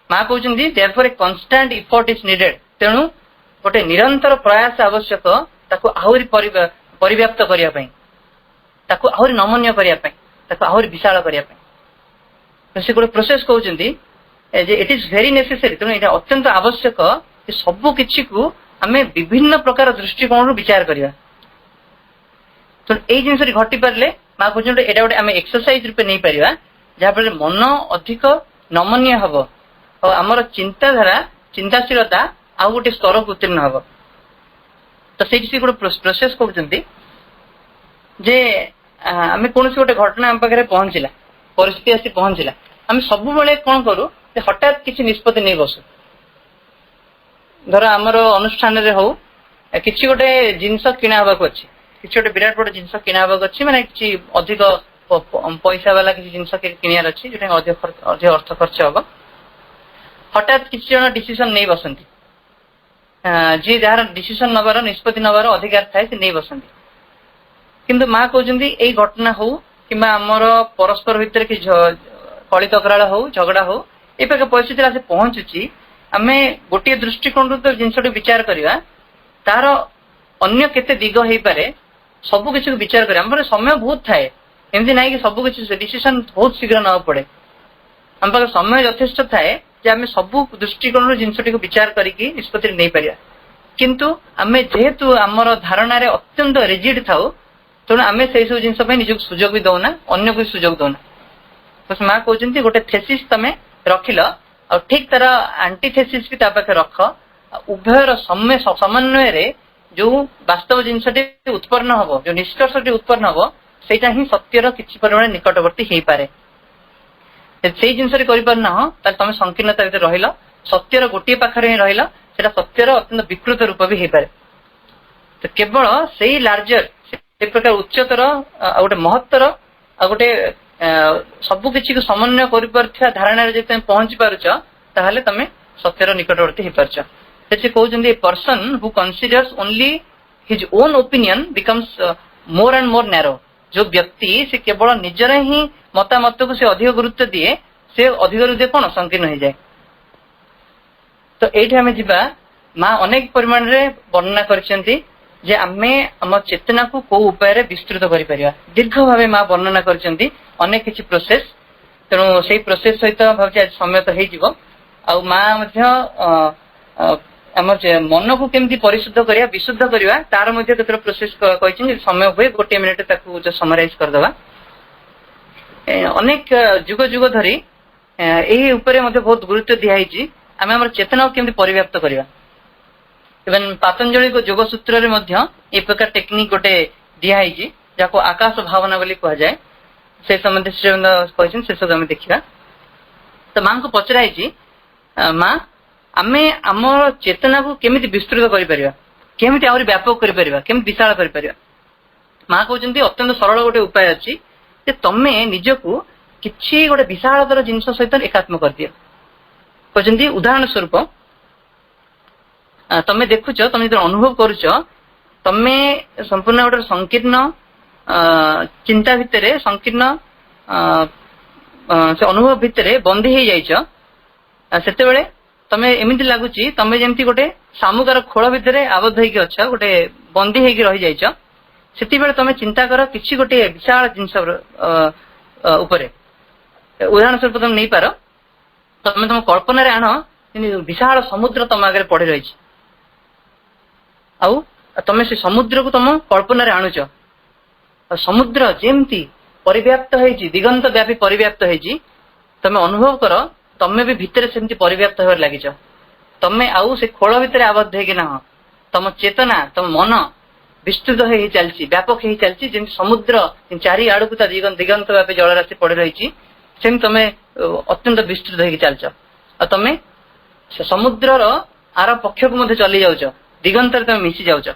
ମା କହୁଛନ୍ତି therefore a constant effort is needed, ତେଣୁ ଗୋଟେ ନିରନ୍ତର ପ୍ରୟାସ ଆବଶ୍ୟକ ତାକୁ ଆହୁରି ପରିବ୍ୟାପ୍ତ କରିବା ପାଇଁ, ତାକୁ ଆହୁରି ନମନୀୟ କରିବା ପାଇଁ, ତାକୁ ଆହୁରି ବିଶାଳ କରିବା ପାଇଁ। ସେ ଗୋଟେ ପ୍ରୋସେସ କହୁଛନ୍ତି ଯେ ଇଟ୍ ଇଜ ଭେରି ନେସେସାରୀ, ତେଣୁ ଏଇଟା ଅତ୍ୟନ୍ତ ଆବଶ୍ୟକ ଯେ ସବୁ କିଛିକୁ ଆମେ ବିଭିନ୍ନ ପ୍ରକାର ଦୃଷ୍ଟିକୋଣରୁ ବିଚାର କରିବା। ତେଣୁ ଏଇ ଜିନିଷଟି ଘଟି ପାରିଲେ ମା କହୁଛନ୍ତି ଏଇଟା ଗୋଟେ ଆମେ ଏକ୍ସରସାଇଜ ରୂପେ ନେଇପାରିବା, ଯାହାଫଳରେ ମନ ଅଧିକ ନମନୀୟ ହବ ଆଉ ଆମର ଚିନ୍ତାଧାରା ଚିନ୍ତାଶୀଳତା ଆଉ ଗୋଟେ ସ୍ତରକୁ ଉତ୍ତୀର୍ଣ୍ଣ ହବ। ତ ସେଇଠି ସେ ଗୋଟେ ପ୍ରୋସେସ କରୁଛନ୍ତି ଯେ ଆମେ କୌଣସି ଗୋଟେ ଘଟଣା ଆମ ପାଖରେ ପହଞ୍ଚିଲା, ପରିସ୍ଥିତି ଆସି ପହଞ୍ଚିଲା, ଆମେ ସବୁବେଳେ କଣ କରୁ ଯେ ହଠାତ୍ କିଛି ନିଷ୍ପତ୍ତି ନେଇ ବସୁ। ଧର ଆମର ଅନୁଷ୍ଠାନରେ ହଉ କିଛି ଗୋଟେ ଜିନିଷ କିଣା ହବାକୁ ଅଛି, କିଛି ଗୋଟେ ବିରାଟ ବଡ ଜିନିଷ କିଣା ହବାକୁ ଅଛି, ମାନେ କିଛି ଅଧିକ ପଇସା ବାଲା କିଛି ଜିନିଷ କିଣିବାର ଅଛି ଯୋଉଟା ଅଧିକ ଅର୍ଥ ଖର୍ଚ୍ଚ ହବ। ହଠାତ୍ କିଛି ଜଣ ଡିସିସନ ନେଇ ବସନ୍ତି, ଯିଏ ଯାହାର ଡିସିସନ ନବାର ନିଷ୍ପତ୍ତି ନବାର ଅଧିକାର ଥାଏ ସେ ନେଇ ବସନ୍ତି। କିନ୍ତୁ ମା କହୁଛନ୍ତି ଏଇ ଘଟଣା ହଉ କିମ୍ବା ଆମର ପରସ୍ପର ଭିତରେ କିଛି କଳି ତକରାଳ ହଉ ଝଗଡା ହଉ ଏଇ ପ୍ରକାର ପରିସ୍ଥିତିରେ ଆସି ପହଞ୍ଚୁଛି, ଆମେ ଗୋଟିଏ ଦୃଷ୍ଟିକୋଣରୁ ତ ଜିନିଷଟି ବିଚାର କରିବା, ତାର ଅନ୍ୟ କେତେ ଦିଗ ହେଇପାରେ ସବୁ କିଛିକୁ ବିଚାର କରିବା। ଆମ ପାଖରେ ସମୟ ବହୁତ ଥାଏ, ଏମିତି ନାହିଁ କି ସବୁ କିଛି ଡିସିସନ ବହୁତ ଶୀଘ୍ର ନେବାକୁ ପଡେ। ଆମ ପାଖରେ ସମୟ ଯଥେଷ୍ଟ ଥାଏ ଯେ ଆମେ ସବୁ ଦୃଷ୍ଟିକୋଣରୁ ଜିନିଷଟିକୁ ବିଚାର କରିକି ନିଷ୍ପତ୍ତି ନେଇପାରିବା। କିନ୍ତୁ ଆମେ ଯେହେତୁ ଆମର ଧାରଣାରେ ଅତ୍ୟନ୍ତ ରିଜିଡ୍ ଥାଉ, ତେଣୁ ଆମେ ସେଇ ସବୁ ଜିନିଷ ପାଇଁ ନିଜକୁ ସୁଯୋଗ ବି ଦଉନା, ଅନ୍ୟକୁ ବି ସୁଯୋଗ ଦଉନା। ମା କହୁଛନ୍ତି ଗୋଟେ ଥେସିସ୍ ତମେ ରଖିଲ ଆଉ ଠିକ ତାର ଆଣ୍ଟିଥେସିସ୍ ବି ତା ପାଖରେ ରଖ, ଉଭୟର ସମନ୍ୱୟରେ ଯୋଉ ବାସ୍ତବ ଜିନିଷଟି ଉତ୍ପନ୍ନ ହବ, ଯୋଉ ନିଷ୍କର୍ଷଟି ଉତ୍ପନ୍ନ ହବ, ସେଇଟା ହିଁ ସତ୍ୟର କିଛି ପରିମାଣ ନିକଟବର୍ତ୍ତୀ ହେଇପାରେ। ସେଇ ଜିନିଷଟି କରିପାରୁନାହ ତାହେଲେ ତମେ ସଂକୀର୍ଣ୍ଣତା ଭିତରେ ରହିଲ, ସତ୍ୟର ଗୋଟିଏ ପାଖରେ ହିଁ ରହିଲ, ସେଟା ସତ୍ୟର ଅତ୍ୟନ୍ତ ବିକୃତ ରୂପ ବି ହେଇପାରେ। ତ କେବଳ ସେଇ ଲାର୍ଜର ସେ ପ୍ରକାର ଉଚ୍ଚତର ଆଉ ଗୋଟେ ମହତ୍ତର ଆଉ ଗୋଟେ ସବୁ କିଛିକୁ ସମନ୍ୱୟ କରିପାରୁଥିବା ଧାରଣାରେ ଯଦି ତମେ ପହଞ୍ଚି ପାରୁଛ, ତାହେଲେ ତମେ ସତ୍ୟର ନିକଟବର୍ତ୍ତୀ ହେଇପାରୁଛ। ସେ କହୁଛନ୍ତି a person who considers only his own opinion becomes more and more narrow, ଯୋଉ ବ୍ୟକ୍ତି ସେ କେବଳ ନିଜର ହିଁ ମତାମତକୁ ସେ ଅଧିକ ଗୁରୁତ୍ୱ ଦିଏ, ସେ ଅଧିକରୁ ଅଧିକ କଣ ସଂକୀର୍ଣ୍ଣ ହେଇଯାଏ। ତ ଏଇଠି ଆମେ ଯିବା, ମା ଅନେକ ପରିମାଣରେ ବର୍ଣ୍ଣନା କରିଛନ୍ତି ଯେ ଆମେ ଆମ ଚେତନାକୁ କୋଉ ଉପାୟରେ ବିସ୍ତୃତ କରିପାରିବା। ଦୀର୍ଘ ଭାବେ ମା ବର୍ଣ୍ଣନା କରିଛନ୍ତି ଅନେକ କିଛି ପ୍ରୋସେସ, ତେଣୁ ସେଇ ପ୍ରୋସେସ ସହିତ ଭାବୁଛି ଆଜି ସମୟ ତ ହେଇଯିବ। ଆଉ ମା ମଧ୍ୟ ଆମର ମନକୁ କେମିତି ପରିଶୁଦ୍ଧ କରିବା, ବିଶୁଦ୍ଧ କରିବା, ତାର ମଧ୍ୟ କେତେଟା ପ୍ରୋସେସ କହିଛନ୍ତି। ସମୟ ହୁଏ ଗୋଟିଏ ମିନିଟ ତାକୁ ସମରାଇଜ କରିଦେବା। ଅନେକ ଯୁଗ ଯୁଗ ଧରି ଏହି ଉପରେ ମଧ୍ୟ ବହୁତ ଗୁରୁତ୍ୱ ଦିଆହେଇଛି, ଆମେ ଆମର ଚେତନାକୁ କେମିତି ପରିବ୍ୟାପ୍ତ କରିବା। ଇଭେନ ପାତଞ୍ଜଳିକ ଯୋଗ ସୂତ୍ରରେ ମଧ୍ୟ ଏ ପ୍ରକାର ଟେକ୍ନିକ ଗୋଟେ ଦିଆହେଇଛି, ଯାହାକୁ ଆକାଶ ଭାବନା ବୋଲି କୁହାଯାଏ। ସେ ସମ୍ବନ୍ଧରେ ଶ୍ରୀଅରବିନ୍ଦ କହିଛନ୍ତି, ଶେଷକୁ ଆମେ ଦେଖିବା। ତ ମାଙ୍କୁ ପଚରା ହେଇଛି, ମା ଆମେ ଆମର ଚେତନାକୁ କେମିତି ବିସ୍ତୃତ କରିପାରିବା, କେମିତି ଆହୁରି ବ୍ୟାପକ କରିପାରିବା, କେମିତି ବିଶାଳ କରିପାରିବା। ମା କହୁଛନ୍ତି ଅତ୍ୟନ୍ତ ସରଳ ଗୋଟେ ଉପାୟ ଅଛି ଯେ ତମେ ନିଜକୁ କିଛି ଗୋଟେ ବିଶାଳତର ଜିନିଷ ସହିତ ଏକାତ୍ମ କରିଦିଅ। କହୁଛନ୍ତି ଉଦାହରଣ ସ୍ୱରୂପ ତମେ ଦେଖୁଛ, ତମେ ଯେତେବେଳେ ଅନୁଭବ କରୁଛ, ତମେ ସମ୍ପୂର୍ଣ୍ଣ ଗୋଟେ ସଂକୀର୍ଣ୍ଣ ଚିନ୍ତା ଭିତରେ, ସଂକୀର୍ଣ୍ଣ ସେ ଅନୁଭବ ଭିତରେ ବନ୍ଦୀ ହେଇଯାଇଛ, ସେତେବେଳେ ତମେ ଏମିତି ଲାଗୁଛି ତମେ ଯେମିତି ଗୋଟେ ଶାମୁକାର ଖୋଳ ଭିତରେ ଆବଦ୍ଧ ହେଇକି ଅଛ, ଗୋଟେ ବନ୍ଦୀ ହେଇକି ରହିଯାଇଛ। ସେତେବେଳେ ତମେ ଚିନ୍ତା କର କିଛି ଗୋଟେ ବିଶାଳ ଜିନିଷ ଉପରେ। ଉଦାହରଣ ସ୍ୱରୂପ ତମେ ନେଇପାର, ତମେ ତମ କଳ୍ପନାରେ ଆଣ ବିଶାଳ ସମୁଦ୍ର ତମ ଆଗରେ ପଡି ରହିଛି, ଆଉ ତମେ ସେ ସମୁଦ୍ରକୁ ତମ କଳ୍ପନାରେ ଆଣୁଛ। ଆଉ ସମୁଦ୍ର ଯେମିତି ପରିବ୍ୟାପ୍ତ ହେଇଛି, ଦିଗନ୍ତ ବ୍ୟାପୀ ପରିବ୍ୟାପ୍ତ ହେଇଛି, ତମେ ଅନୁଭବ କର ତମେ ବି ଭିତରେ ସେମିତି ପରିବ୍ୟାପ୍ତ ହେବାରେ ଲାଗିଛ। ତମେ ଆଉ ସେ ଖୋଳ ଭିତରେ ଆବଦ୍ଧ ହେଇକି ନାହ, ତମ ଚେତନା, ତମ ମନ ବିସ୍ତୃତ ହେଇ ଚାଲିଛି, ବ୍ୟାପକ ହେଇ ଚାଲିଛି। ଯେମିତି ସମୁଦ୍ର ଚାରିଆଡକୁ ତା ଦିଗନ୍ତ ବ୍ୟାପୀ ଜଳରାଶି ପଡି ରହିଛି, ସେମିତି ତମେ ଅତ୍ୟନ୍ତ ବିସ୍ତୃତ ହେଇକି ଚାଲିଛ। ଆଉ ତମେ ସେ ସମୁଦ୍ରର ଆର ପକ୍ଷକୁ ମଧ୍ୟ ଚଲି ଯାଉଛ, ଦିଗନ୍ତରେ ତମେ ମିଶି ଯାଉଛ,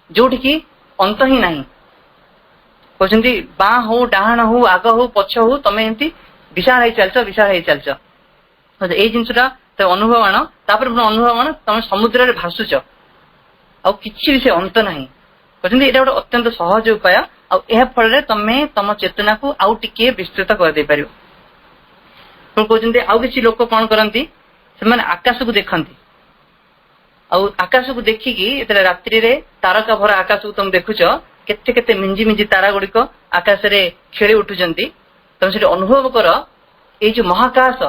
ଯୋଉଠିକି ଅନ୍ତ ହିଁ ନାହିଁ। କହୁଛନ୍ତି ବାଁ ହଉ, ଡାହାଣ ହଉ, ଆଗ ହଉ, ପଛ ହଉ, ତମେ ଏମିତି विशाल है चलच विशाल है चलच ए जिनसा तो अनुभव आण तापर अनुभव आण तुम समुद्र में भासुच आ कि से अंत ना कहते यहाँ गोटे अत्यंत सहज उपाय आल तुम्हें तुम चेतना को आउ टिके विस्तृत कर पार कहते आउ कि लोक कौन करती से आकाश को देखती आकाश को देखिकी रात्रि रे तारका भरा आकाश को तुम देखुच केते केते मिंजी मिंजी तारा गुड़िक आकाश रे खेली उठुचंती तुम से अनुभव कर ये जो महाकाश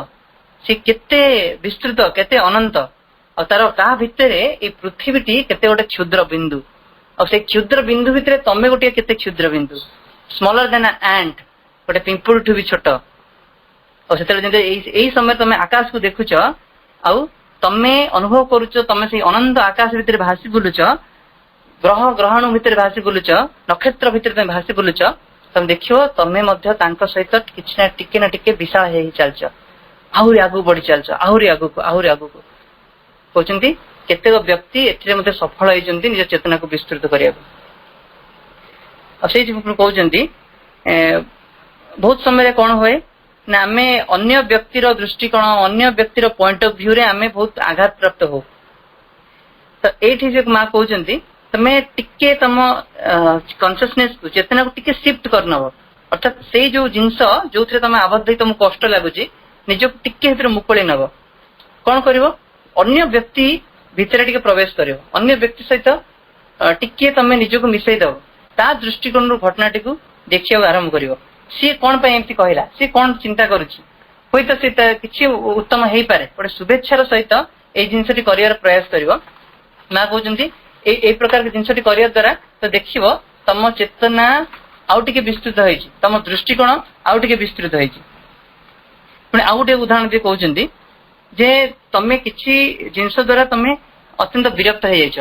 से केते विस्तृत केते अनंत और तार ता भितर ये पृथ्वी केते गोटे क्षुद्र बिंदु और से क्षुद्र बिंदु भितर तमे गोटे केते क्षुद्र बिंदु स्मॉलर देन एंट गोटे पिंपुल ठू भी छोट और से समय तुम आकाश को देखुच आउ तमे अनुभव करुच तमे से अनंत आकाश भितर भासी बुलुच ग्रह ग्रहण भितर भासी बुलुच नक्षत्र भितर तुम भासी बुलुच तुम देखियो तमे मध्य तांको सहित किछि ना टिके विशाल हे चलच आहुरी आगु बढ़ी चलच आहुरी आगु कहते केतेक व्यक्ति एथिरे मते सफल होइचंती निज चेतना को विस्तृत करिया से कहते बहुत समय कौन हुए ना आमे अन्य व्यक्तिर दृष्टिकोण अन्य व्यक्तिर पॉइंट ऑफ व्यू रे आमे बहुत आघात प्राप्त हो तो एठी से मां कहउचंती तमे टिके तम कॉन्शियसनेस को चेतना को टिके शिफ्ट करनबो अर्थात से जो जिंस जो थरे तमे आबद्ध तुम कष्ट लागुची निज टिके भीतर मुकुळे नबो कोन करिवो अन्य व्यक्ति भीतर टिके प्रवेश करिवो अन्य व्यक्ति सहित टिके तमे निजको मिसै दबो ता दृष्टिकोण घटनाटी को देखिया आरंभ करिवो सी कौन एमती कहला सी कौन चिंता करुच्ची हुई तो सी किसी उत्तम हो पारे गोटे शुभेच्छार सहित ये जिनसटी कर प्रयास कर माँ कहते ए प्रकार जिनसटी करने द्वारा तो देखिव तम चेतना आउ टिके विस्तृत होइछि तम दृष्टिकोण आउ टिके विस्तृत होइछि पुणी आउ गोटे उदाहरण भी कहते जे तमे किछि जिनस द्वारा तमे अत्यंत विरक्त हो जाइछ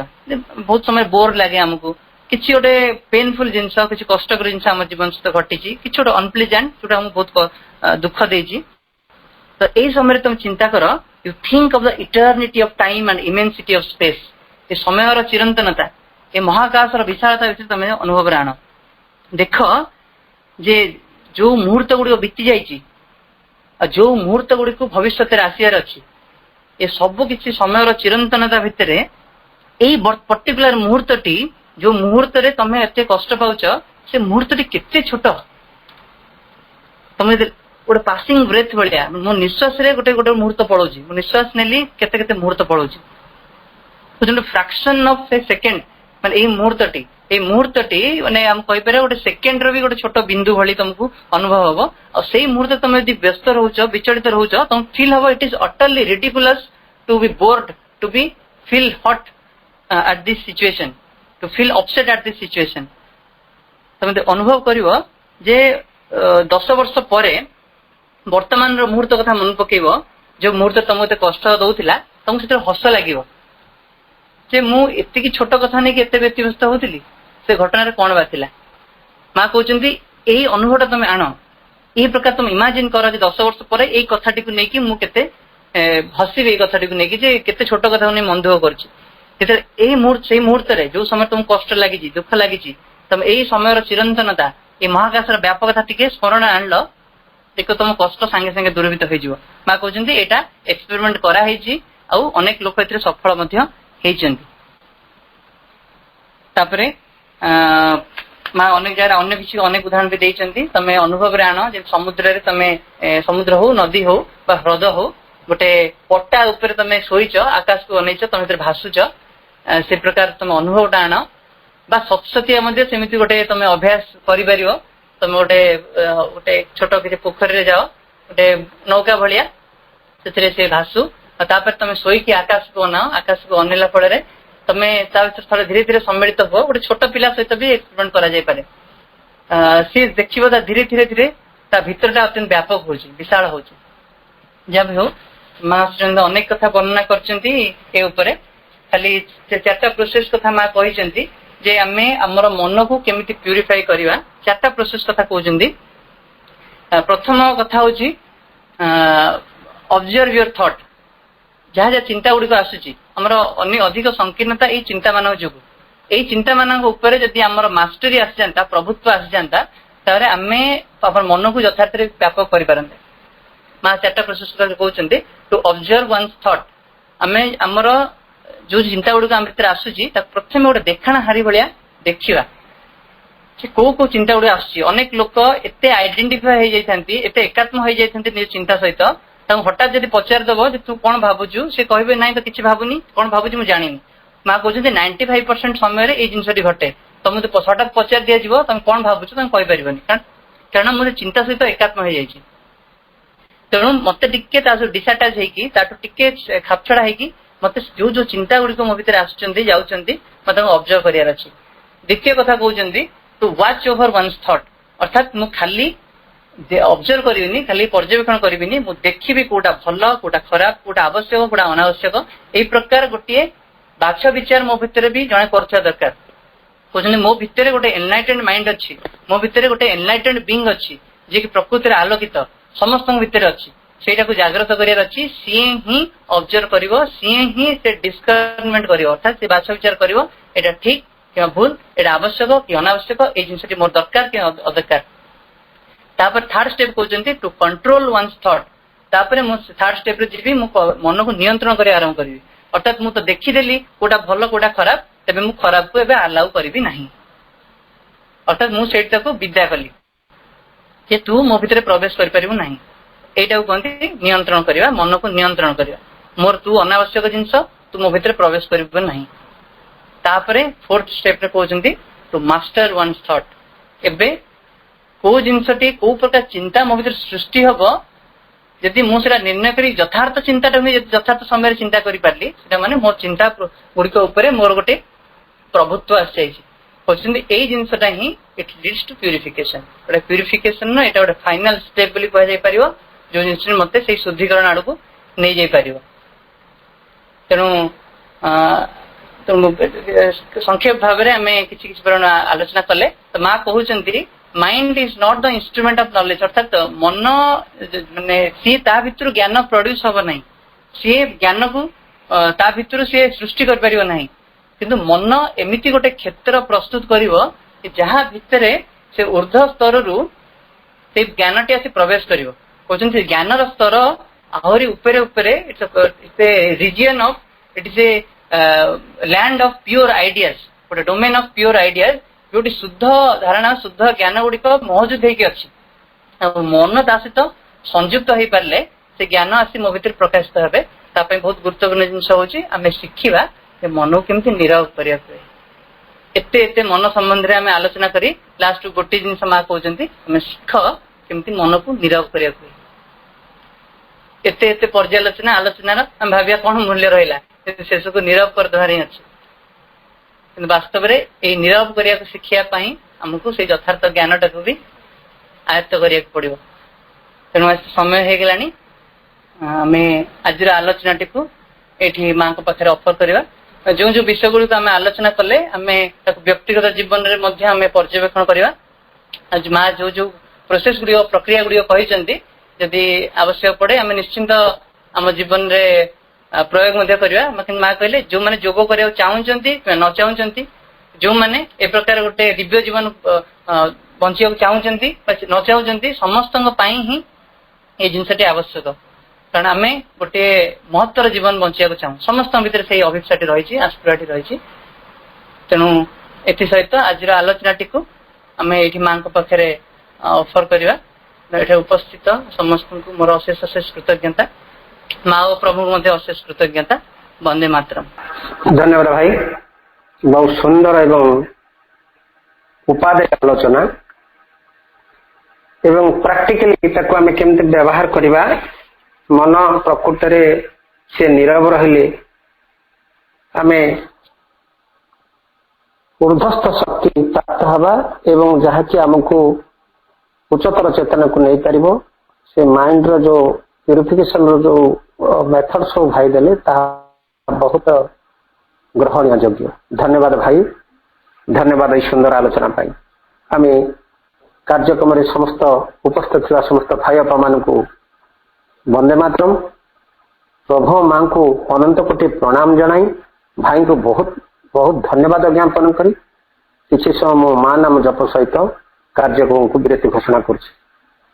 बहुत समय बोर लगे आमको किसी गोटे पेनफुल जिनस किसी कष्टकर जिन आम जीवन सहित घटी कि गोटे अनप्लेजेंट जो हमको बहुत दुख देती तो यही समय तुम चिंता कर you think of the eternity of time and immensity of space ये समय चिरंतनता ये महाकाश विशालता विषय तुम अनुभव आण देख जे जो मुहूर्त गुड़िक बीती जाइए जो मुहूर्त गुड़िक भविष्य आसियार अच्छी ये सब किसी समय चिरंतनता भितर यही पर्टिकुलर मुहूर्तटी जो मुहूर्त रे तमे एते कष्ट पाउच से मुहूर्त टी केते छोट तमे गोटे पासिंग ब्रेथ भलिया मो निश्वास रे गोटे गोटे मुहूर्त पळौची मो निश्वास नेली केते केते मुहूर्त पळौची तो जो फ्रैक्शन ऑफ ए सेकंड माने ए मुहूर्तटी माने हम कहि पारे गोटे सेकंड रो भी गोटे छोट बिंदु भली तुमको अनुभव हबो और सेही मुहूर्त तमे यदि व्यस्त रहउछ विचलित रहउछ तुम फील हबो it is utterly ridiculous to be bored to be feel hot at this situation to feel upset at this situation तुम अनुभव करिवो जे 10 वर्ष परे वर्तमान रो मुहूर्त कथा मन पकेइबो जो मुहूर्त तुमको कष्ट दउथिला तुमको सेते हस लागिवो जे मु एतिकी छोट कथा नै कि एते व्यतिव्यस्त होतिली से घटना रे कोन बाथिला मां कहउचंती एही अनुभवटा तुम आनो एही प्रकार तुम इमेजिन करो जे 10 वर्ष परे एही कथाटी को नै कि मु केते हसिबे एही कथाटी को नै कि जे केते छोट कथा नै मन दुख करछि यही मुहूर्त रे जो समय तुम कष्ट लगी दुख लगी तुम यही समय चिरंतनता ये महाकाश व्यापकता टिके स्मरण आनल देखो तुम कष्ट सांगे सांगे दूरभूत हो माँ कहते यहाँ एक्सपेरिमेंट कराई अनेक लोक ए सफल माँ अनेक जगह अन्य किसी अनेक उदाहरण भी देती तुम अनुभव रे आण समुद्र रे तुम समुद्र हो नदी हो ह्रद हो गोटे पट्टा उपर तुम शोच आकाश को अनैच तुम भासुच से प्रकार तुम अनुभव आण बा सतसतिया सेमती गोटे तुम अभ्यास कर तुम गोटे गोटे छोट किसी पोखरी जाओ गोटे नौका भाया से भासु तापर तुम शोक आकाश को अनाओ आकाश को अनेला फल तुम थोड़ा धीरे धीरे सम्मिलित हो गोटे छोट पिला सहित भी एक्सपेरिमेंट कर सी देख धीरे धीरे धीरे भितरटा अत्यंत व्यापक हो विशाल हो जहाँ भी हो माँ श्रीनंद अनेक कथा वर्णना कर खाली से 4टा प्रोसेस कथा माँ कहते जे आमे हमर मन को केमिति प्यूरिफाई करवा 4टा प्रोसेस कथा कहउछंदी प्रथम कथा होची ऑब्जर्व योर थॉट जहाँ जहाँ चिंता गुड़िक आसुची हमर अधिक संकीर्णता ये चिंता मान जो यही चिंता मान जदि आमर मास्टरी आसी जाता प्रभुत्व आसी जाता तारे आमे अपन मन को यथार्थ व्यापक कर पारंते माँ 4टा प्रोसेस कहते टू ऑब्जर्व वन्स थॉट आमे हमर जो चिंता गुड़िक आम भीतर आसूची प्रथम गोटे देखाण हारी भाया देखा को चिंता गुड़ी आसूची अनेक लोक एत आइडेंटिफाई हो जाती एत एकात्म हो जाती निज चिंता सहित हठात जब पचारदेव तू कौन भावुचु से कहे ना तो किसी भावुनी कौन भावुची मुझे जानी माँ कहते 95% समय ये जिनटी घटे तुम हठात पचार दिज्व तुम कौन भावुच तुम कहीपर कारण मुझे चिंता सहित एकात्म हो जाए तेणु मत टे डिसअटाच होके खापछड़ा होगी मत जो जो चिंता गुड़िक मो भर आसुँच ऑब्जर्व करार अच्छी द्वितीय कथा कहते to watch over one's thought अर्थात मु खाली ऑब्जर्व करी खाली पर्यवेक्षण करी मु देखी कोटा भल कोटा खराब कोटा आवश्यक कोटा अनावश्यक यही प्रकार गोटे बाछ विचार मो भितर भी जड़े कर दरकार कहते मो भितर गोटे एनलाइटेड माइंड अच्छी मो भितर गोटे एनलाइटेड बीइंग अच्छी जे कि प्रकृति आलोकित समस्त भितर अच्छी से जागृत करार अच्छी सी ही ऑब्जर्व कर सी ही से डिस्कर्नमेंट कर अर्थात से बाछ विचार कर एटा ठीक कि भूल एटा आवश्यक कि अनावश्यक ये जिनटी मोर दरकार कि अदरकार तापर थर्ड स्टेप कहते टू कंट्रोल वन्स थॉट तापर मु थर्ड स्टेप जी मन को नियंत्रण कर आरंभ करी अर्थात मु तो देखीदेली कोटा भल कोटा खराब तेज मु खराब को एबे अलाउ करी ना अर्थात मुझे विदा कली जे तू मो भितर प्रवेश कर ना यहीटा कहते नियंत्रण करवा मन को नियंत्रण करवा मोर तू अनावश्यक जिनस तू मो भितर प्रवेश कर ना तापरे फोर्थ स्टेप कहते टू मास्टर वन्स थॉट एबे को जिनसटी को प्रकार चिंता मो भीतर सृष्टि हम जदि मुझे निर्णय करी यथार्थ चिंता यथार्थ समय चिंता करी पारली माने मोर चिंता गुड़िक उपर मोर गोटे प्रभुत्व आसी जाइए जिनसटा ही इट लीड्स टू प्यूरिफिकेशन गोटे प्यूरिफिकेशन ना गोटे फाइनाल स्टेप बोली कह जाय पारिबो जो जिनस मत से शुद्धिकरण आड़ को नहीं जाई पारिबो तेणु संक्षेप भाव में आम कि आलोचना कले तो माँ कहते mind is not the instrument of knowledge अर्थात मन माने सी ता भितर ज्ञान प्रोड्यूस हम ना सी ज्ञान को ता भितर सी सृष्टि कर परिबो नाही किंतु मन एमिति गोटे क्षेत्र प्रस्तुत करिवो जहाँ भितर से ऊर्ध्व स्तर रु से ज्ञानटी आसी प्रवेश करिवो कहते ज्ञानर स्तर आहरी उपरे उपरे it's a region of it is a land of pure ideas गोटे डोमेन ऑफ प्योर आइडियाज जो शुद्ध धारणा शुद्ध ज्ञान गुड़िक मौजूद होती मन ता सहित संयुक्त हो पारे से ज्ञान आसी मो भीतर प्रकाशित हे बहुत गुरुत्वपूर्ण जिनस हूँ आम शिखा मन को केमती नीरव करने एते मन संबंध में आम आलोचना करी लास्ट गोटे जिन माँ कहते आम शिख केमती मन को नीरव करने एते पर्यालोचना आलोचनार आम भाविया कौन मूल्य रहा शेष को नीरव करदेवार ही अच्छे वास्तव में ये नीरव करने को शिखापी आमको से यथार्थ ज्ञानटा को भी आयत्त करने पड़ो तेणु समय हो गला आम आज आलोचना टी ये माँ पाखे ऑफर करवा जो जो विषय गुड़िक आम आलोचना कले आम व्यक्तिगत जीवन में पर्यवेक्षण करवा आज माँ जो जो प्रोसेस गुड़िक प्रक्रिया गुड़िक कहते जदि आवश्यक पड़े आम निश्चिंत आम जीवन में प्रयोग करवा माँ कहले जो मैंने जोग करने चाहते न चाहते जो मैंने ए प्रकार गोटे दिव्य जीवन बंचा चाहते न चाहते समस्त ही ये जिनसटी आवश्यक कारण आम गोटे महत्तर जीवन बंचा चाहूँ समस्त भर से अभिप्साटी रही आस्पिराटी रही तेणु एसत आज आलोचना टी आम ये माँ पाखे ऑफर करवा ये उपस्थित समस्त को मोर अशेष अशेष कृतज्ञता माँ और प्रभु को अशेष कृतज्ञता वंदे मातरम। धन्यवाद भाई बहुत सुंदर एवं उपादेय आलोचना एवं प्रैक्टिकली ताको आमे केमते व्यवहार करिबा मन प्रकृति रे से नीरव रहिले आमे ऊर्ध्वस्थ शक्ति प्राप्त हवा एवं जहाँ कि आमको उच्चतर चेतना को नहीं पारिबो से माइंड रो जो प्यूरिफिकेशन रो जो मेथड सब भाई देले ता बहुत ग्रहणीय योग्य। धन्यवाद भाई धन्यवाद ये सुंदर आलोचना पाई आम कार्यक्रम रे समस्त उपस्थित थिबा समस्त भाई आपा मान को वंदे मातरम प्रभु मां को अनंत कोटि प्रणाम जनाई भाई को बहुत बहुत धन्यवाद ज्ञापन करी किसी समय मो मां नाम जप सहित कार्यक्रम को विरति घोषणा कर